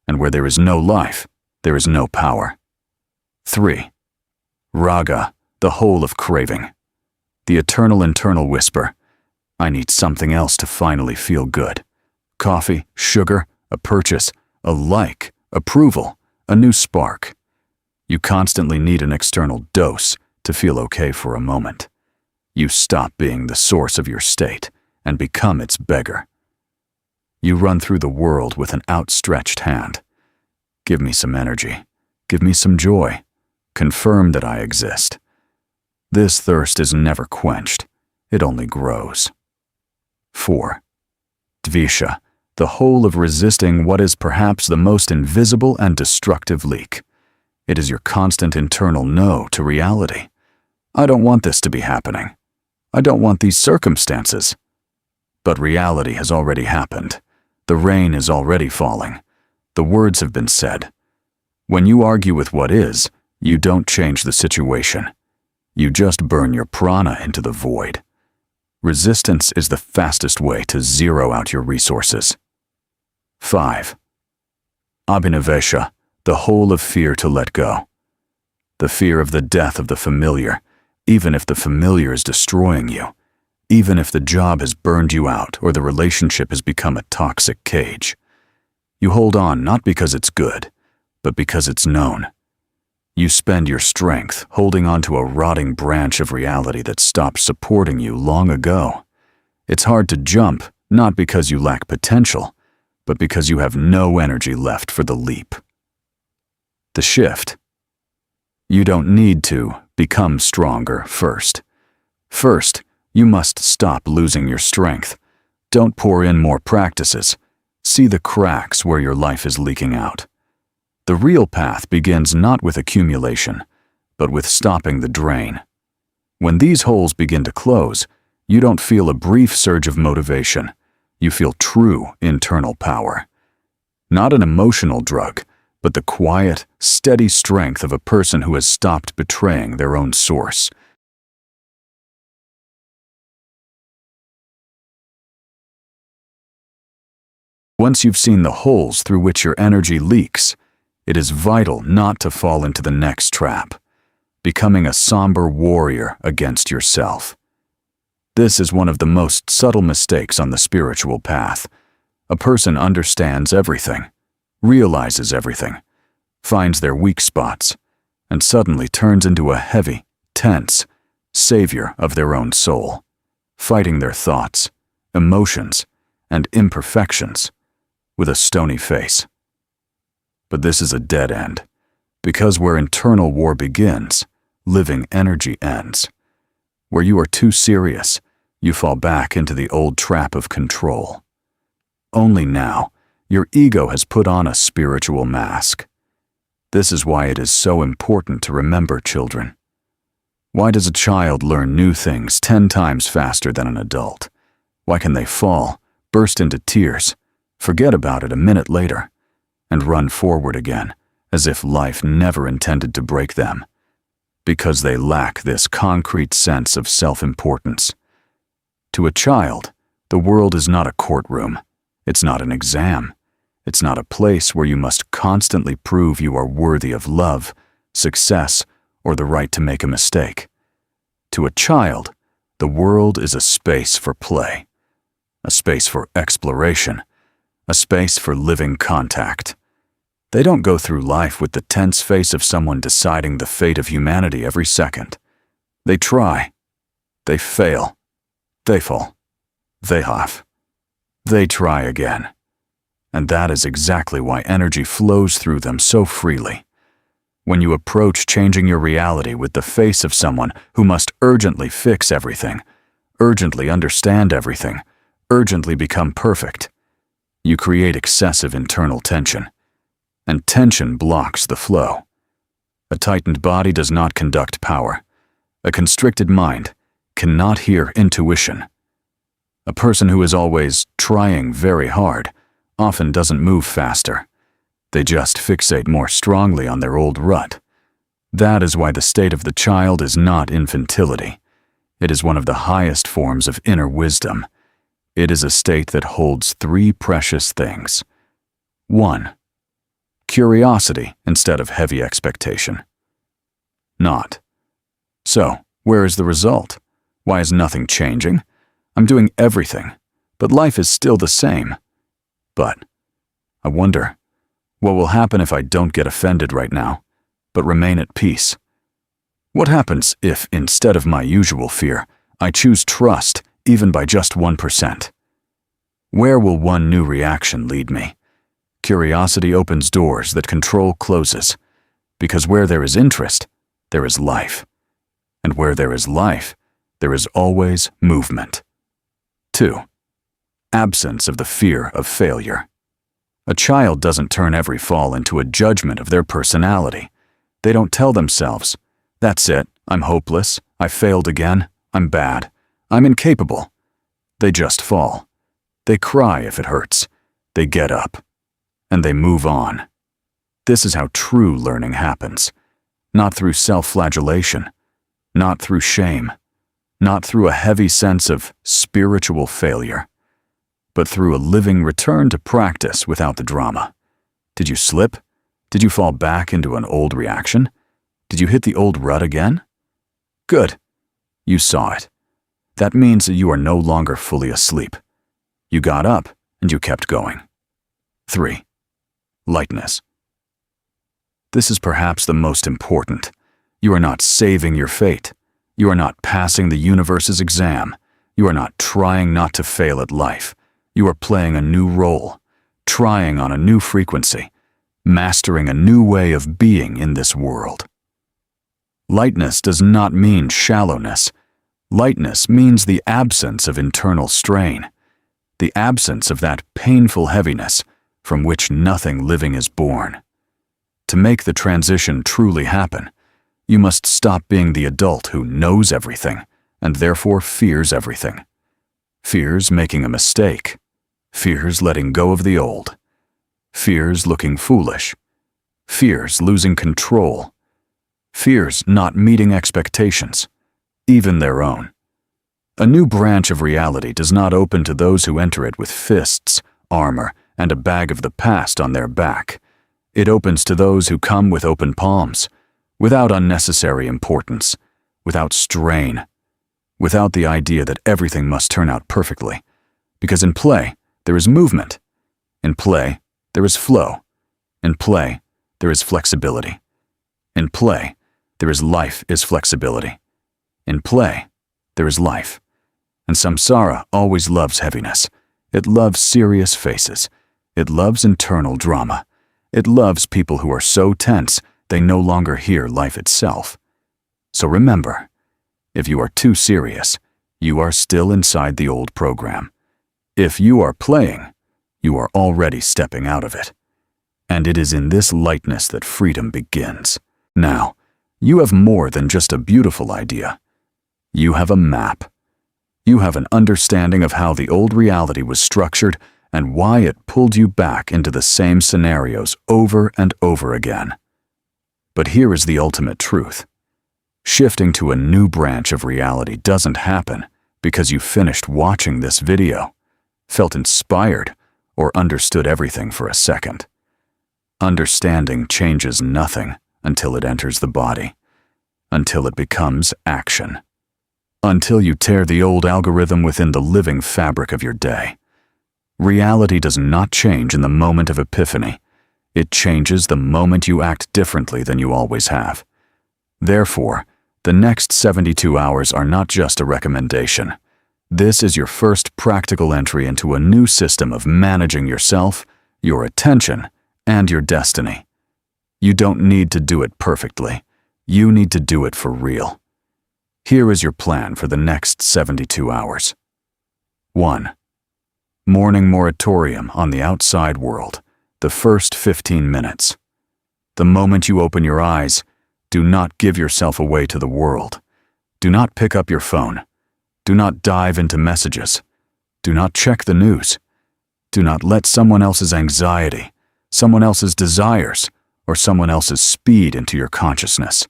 And where there is no life, there is no power. 3. Raga, the whole of craving. The eternal internal whisper, I need something else to finally feel good. Coffee, sugar, a purchase, a like, approval, a new spark. You constantly need an external dose to feel okay for a moment. You stop being the source of your state and become its beggar. You run through the world with an outstretched hand. Give me some energy. Give me some joy. Confirm that I exist. This thirst is never quenched. It only grows. 4. Dvisha, the whole of resisting what is perhaps the most invisible and destructive leak. It is your constant internal no to reality. I don't want this to be happening. I don't want these circumstances. But reality has already happened. The rain is already falling. The words have been said. When you argue with what is, you don't change the situation. You just burn your prana into the void. Resistance is the fastest way to zero out your resources. 5. Abhinavesha, the whole of fear to let go. The fear of the death of the familiar, even if the familiar is destroying you, even if the job has burned you out or the relationship has become a toxic cage. You hold on not because it's good, but because it's known. You spend your strength holding on to a rotting branch of reality that stopped supporting you long ago. It's hard to jump, not because you lack potential, but because you have no energy left for the leap. The shift. You don't need to become stronger first. First, you must stop losing your strength. Don't pour in more practices. See the cracks where your life is leaking out. The real path begins not with accumulation, but with stopping the drain. When these holes begin to close, you don't feel a brief surge of motivation. You feel true internal power. Not an emotional drug, but the quiet, steady strength of a person who has stopped betraying their own source. Once you've seen the holes through which your energy leaks, it is vital not to fall into the next trap, becoming a somber warrior against yourself. This is one of the most subtle mistakes on the spiritual path. A person understands everything, realizes everything, finds their weak spots, and suddenly turns into a heavy, tense savior of their own soul, fighting their thoughts, emotions, and imperfections with a stony face. But this is a dead end, because where internal war begins, living energy ends. Where you are too serious, you fall back into the old trap of control. Only now, your ego has put on a spiritual mask. This is why it is so important to remember children. Why does a child learn new things 10 times faster than an adult? Why can they fall, burst into tears, forget about it a minute later, and run forward again, as if life never intended to break them? Because they lack this concrete sense of self-importance. To a child, the world is not a courtroom. It's not an exam. It's not a place where you must constantly prove you are worthy of love, success, or the right to make a mistake. To a child, the world is a space for play, a space for exploration, a space for living contact. They don't go through life with the tense face of someone deciding the fate of humanity every second. They try. They fail. They fall. They laugh. They try again. And that is exactly why energy flows through them so freely. When you approach changing your reality with the face of someone who must urgently fix everything, urgently understand everything, urgently become perfect, you create excessive internal tension. And tension blocks the flow. A tightened body does not conduct power. A constricted mind cannot hear intuition. A person who is always trying very hard often doesn't move faster. They just fixate more strongly on their old rut. That is why the state of the child is not infantility. It is one of the highest forms of inner wisdom. It is a state that holds 3 precious things. 1. Curiosity instead of heavy expectation. Not. So, where is the result? Why is nothing changing? I'm doing everything, but life is still the same. But, I wonder, what will happen if I don't get offended right now, but remain at peace? What happens if, instead of my usual fear, I choose trust, even by just 1%? Where will one new reaction lead me? Curiosity opens doors that control closes, because where there is interest, there is life. And where there is life, there is always movement. 2. Absence of the fear of failure. A child doesn't turn every fall into a judgment of their personality. They don't tell themselves, "That's it, I'm hopeless, I failed again, I'm bad, I'm incapable." They just fall. They cry if it hurts. They get up. And they move on. This is how true learning happens. Not through self-flagellation, not through shame, not through a heavy sense of spiritual failure, but through a living return to practice without the drama. Did you slip? Did you fall back into an old reaction? Did you hit the old rut again? Good. You saw it. That means that you are no longer fully asleep. You got up and you kept going. 3. Lightness. This is perhaps the most important. You are not saving your fate. You are not passing the universe's exam. You are not trying not to fail at life. You are playing a new role, trying on a new frequency, mastering a new way of being in this world. Lightness does not mean shallowness. Lightness means the absence of internal strain, the absence of that painful heaviness from which nothing living is born. To make the transition truly happen, you must stop being the adult who knows everything and therefore fears everything. Fears making a mistake. Fears letting go of the old. Fears looking foolish. fears losing control, fears not meeting expectations, even their own. A new branch of reality does not open to those who enter it with fists, armor, and a bag of the past on their back. It opens to those who come with open palms, without unnecessary importance, without strain, without the idea that everything must turn out perfectly. Because in play, there is movement. In play, there is flow. In play, there is flexibility. In play, there is life is flexibility. In play, there is life. And samsara always loves heaviness. It loves serious faces. It loves internal drama. It loves people who are so tense they no longer hear life itself. So remember, if you are too serious, you are still inside the old program. If you are playing, you are already stepping out of it. And it is in this lightness that freedom begins. Now, you have more than just a beautiful idea. You have a map. You have an understanding of how the old reality was structured and why it pulled you back into the same scenarios over and over again. But here is the ultimate truth. Shifting to a new branch of reality doesn't happen because you finished watching this video, felt inspired, or understood everything for a second. Understanding changes nothing until it enters the body, until it becomes action, until you tear the old algorithm within the living fabric of your day. Reality does not change in the moment of epiphany. It changes the moment you act differently than you always have. Therefore, the next 72 hours are not just a recommendation. This is your first practical entry into a new system of managing yourself, your attention, and your destiny. You don't need to do it perfectly. You need to do it for real. Here is your plan for the next 72 hours. 1. Morning moratorium on the outside world, the first 15 minutes. The moment you open your eyes, do not give yourself away to the world. Do not pick up your phone. Do not dive into messages. Do not check the news. Do not let someone else's anxiety, someone else's desires, or someone else's speed into your consciousness.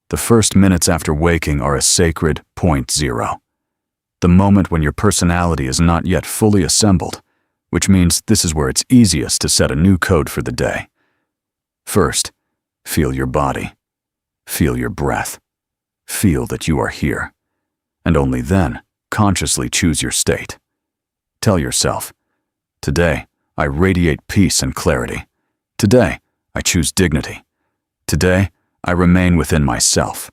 The first minutes after waking are a sacred point zero. The moment when your personality is not yet fully assembled, which means this is where it's easiest to set a new code for the day. First, feel your body. Feel your breath. Feel that you are here. And only then, consciously choose your state. Tell yourself, today, I radiate peace and clarity. Today, I choose dignity. Today, I remain within myself.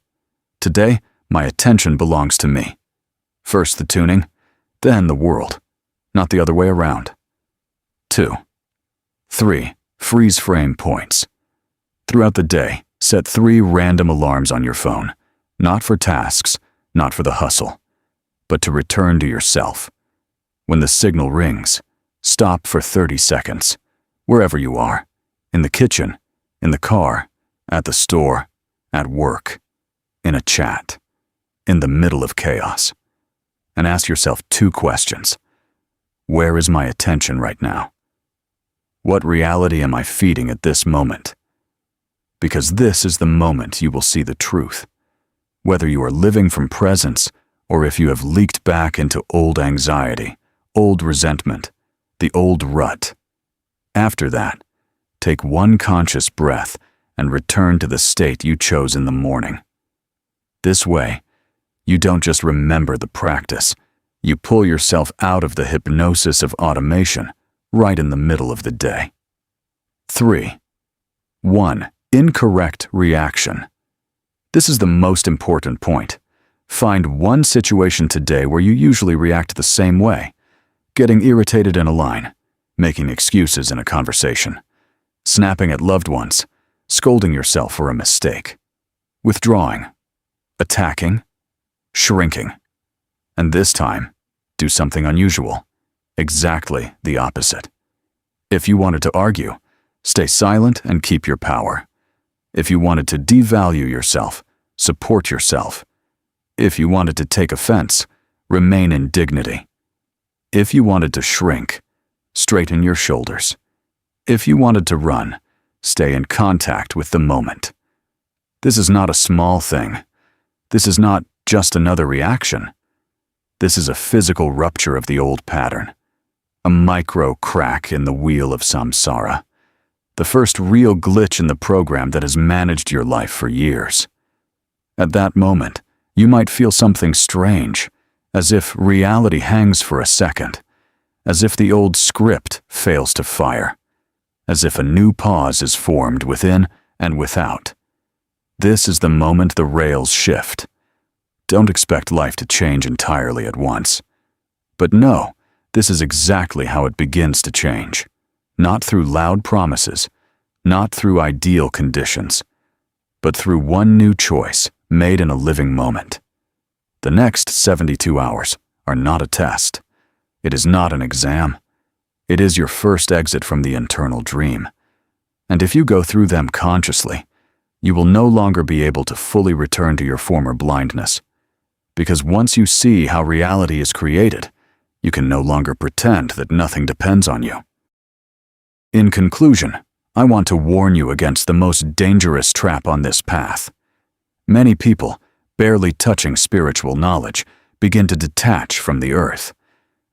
Today, my attention belongs to me. First the tuning, then the world, not the other way around. 2. 3. Freeze frame points. Throughout the day, set 3 random alarms on your phone, not for tasks, not for the hustle, but to return to yourself. When the signal rings, stop for 30 seconds, wherever you are, in the kitchen, in the car, at the store, at work, in a chat, in the middle of chaos, and ask yourself 2 questions. Where is my attention right now? What reality am I feeding at this moment? Because this is the moment you will see the truth. Whether you are living from presence or if you have leaked back into old anxiety, old resentment, the old rut. After that, take 1 conscious breath and return to the state you chose in the morning. This way, you don't just remember the practice, you pull yourself out of the hypnosis of automation right in the middle of the day. 3. 1. Incorrect reaction. This is the most important point. Find one situation today where you usually react the same way, getting irritated in a line, making excuses in a conversation, snapping at loved ones, scolding yourself for a mistake, withdrawing, attacking, shrinking. And this time, do something unusual, exactly the opposite. If you wanted to argue, stay silent and keep your power. If you wanted to devalue yourself, support yourself. If you wanted to take offense, remain in dignity. If you wanted to shrink, straighten your shoulders. If you wanted to run, stay in contact with the moment. This is not a small thing. This is not just another reaction. This is a physical rupture of the old pattern, a micro crack in the wheel of samsara, the first real glitch in the program that has managed your life for years. At that moment, you might feel something strange, as if reality hangs for a second, as if the old script fails to fire, as if a new pause is formed within and without. This is the moment the rails shift. Don't expect life to change entirely at once. But no, this is exactly how it begins to change. Not through loud promises, not through ideal conditions, but through one new choice made in a living moment. The next 72 hours are not a test. It is not an exam. It is your first exit from the internal dream. And if you go through them consciously, you will no longer be able to fully return to your former blindness. Because once you see how reality is created, you can no longer pretend that nothing depends on you. In conclusion, I want to warn you against the most dangerous trap on this path. Many people, barely touching spiritual knowledge, begin to detach from the earth.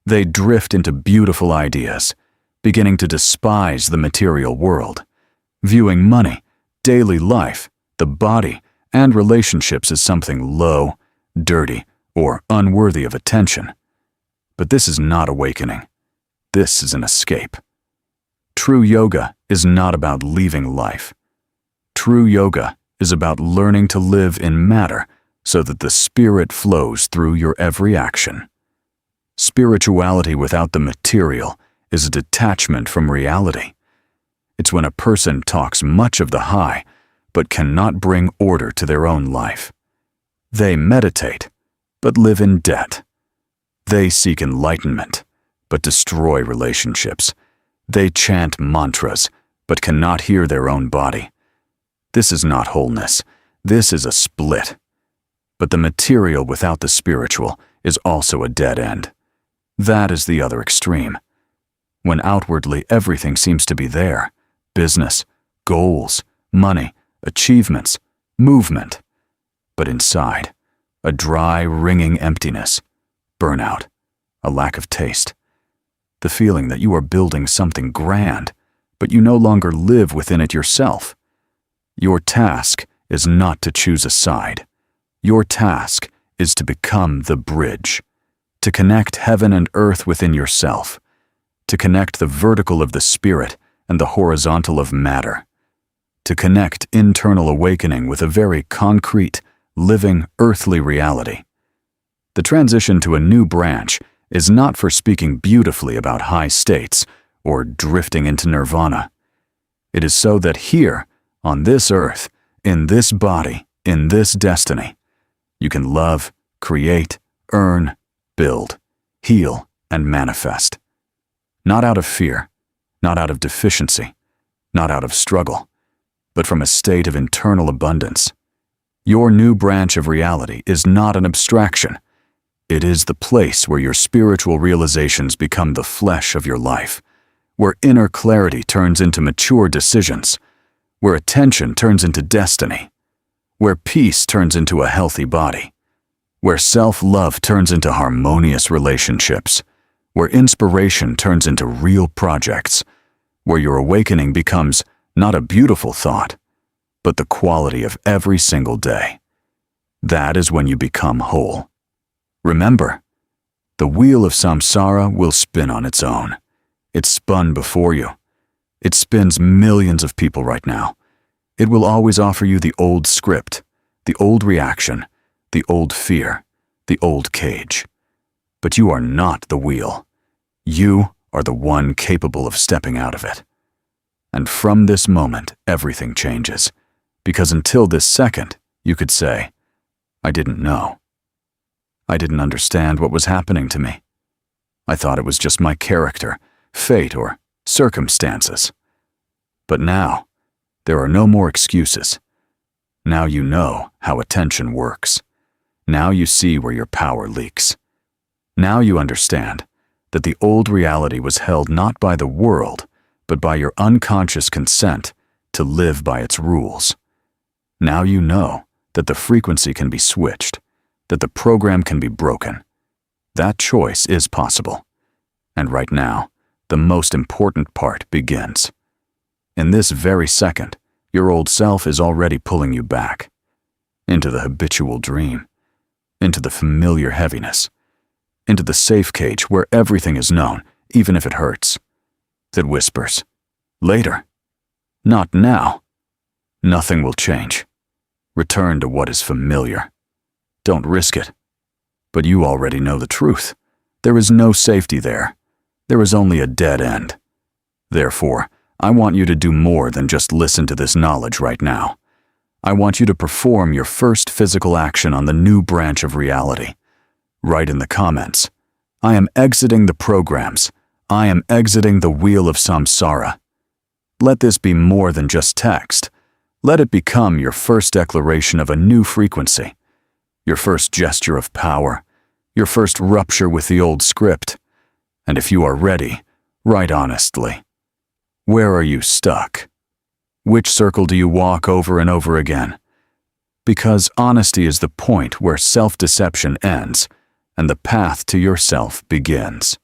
They drift into beautiful ideas, beginning to despise the material world, viewing money, daily life, the body, and relationships as something low, dirty, or unworthy of attention. But this is not awakening. This is an escape. True yoga is not about leaving life. True yoga is about learning to live in matter so that the spirit flows through your every action. Spirituality without the material is a detachment from reality. It's when a person talks much of the high, but cannot bring order to their own life. They meditate, but live in debt. They seek enlightenment, but destroy relationships. They chant mantras, but cannot hear their own body. This is not wholeness. This is a split. But the material without the spiritual is also a dead end. That is the other extreme. When outwardly everything seems to be there, business, goals, money, achievements, movement. But inside, a dry, ringing emptiness, burnout, a lack of taste. The feeling that you are building something grand, but you no longer live within it yourself. Your task is not to choose a side. Your task is to become the bridge, to connect heaven and earth within yourself, to connect the vertical of the spirit and the horizontal of matter, to connect internal awakening with a very concrete, living, earthly reality. The transition to a new branch is not for speaking beautifully about high states or drifting into nirvana. It is so that here, on this earth, in this body, in this destiny, you can love, create, earn, build, heal, and manifest. Not out of fear, not out of deficiency, not out of struggle, but from a state of internal abundance. Your new branch of reality is not an abstraction. It is the place where your spiritual realizations become the flesh of your life, where inner clarity turns into mature decisions, where attention turns into destiny, where peace turns into a healthy body, where self-love turns into harmonious relationships, where inspiration turns into real projects, where your awakening becomes not a beautiful thought, but the quality of every single day. That is when you become whole. Remember, the wheel of samsara will spin on its own. It spun before you. It spins millions of people right now. It will always offer you the old script, the old reaction, the old fear, the old cage. But you are not the wheel. You are the one capable of stepping out of it. And from this moment, everything changes. Because until this second, you could say, I didn't know. I didn't understand what was happening to me. I thought it was just my character, fate, or circumstances. But now, there are no more excuses. Now you know how attention works. Now you see where your power leaks. Now you understand that the old reality was held not by the world, but by your unconscious consent to live by its rules. Now you know that the frequency can be switched, that the program can be broken. That choice is possible. And right now, the most important part begins. In this very second, your old self is already pulling you back into the habitual dream, into the familiar heaviness, into the safe cage where everything is known, even if it hurts, that whispers, later, not now. Nothing will change. Return to what is familiar. Don't risk it. But you already know the truth. There is no safety there. There is only a dead end. Therefore, I want you to do more than just listen to this knowledge right now. I want you to perform your first physical action on the new branch of reality. Write in the comments, I am exiting the programs. I am exiting the wheel of samsara. Let this be more than just text. Let it become your first declaration of a new frequency, your first gesture of power, your first rupture with the old script. And if you are ready, write honestly. Where are you stuck? Which circle do you walk over and over again? Because honesty is the point where self-deception ends and the path to yourself begins.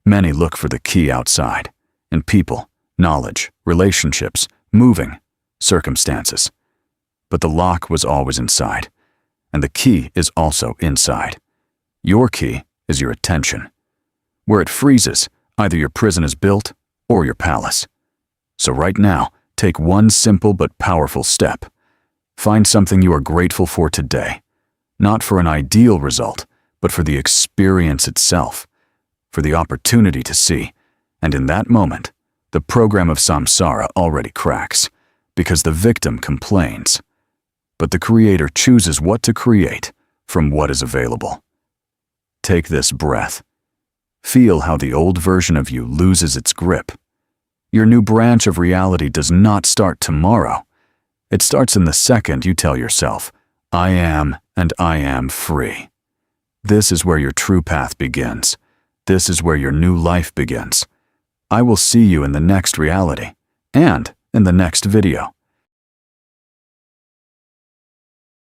Many look for the key outside, in people, knowledge, relationships, moving, circumstances. But the lock was always inside, and the key is also inside. Your key is your attention. Where it freezes, either your prison is built or your palace. So right now, take one simple but powerful step. Find something you are grateful for today, not for an ideal result, but for the experience itself, for the opportunity to see, and in that moment, the program of samsara already cracks, because the victim complains. But the creator chooses what to create from what is available. Take this breath. Feel how the old version of you loses its grip. Your new branch of reality does not start tomorrow. It starts in the second you tell yourself, I am and I am free. This is where your true path begins. This is where your new life begins. I will see you in the next reality and in the next video.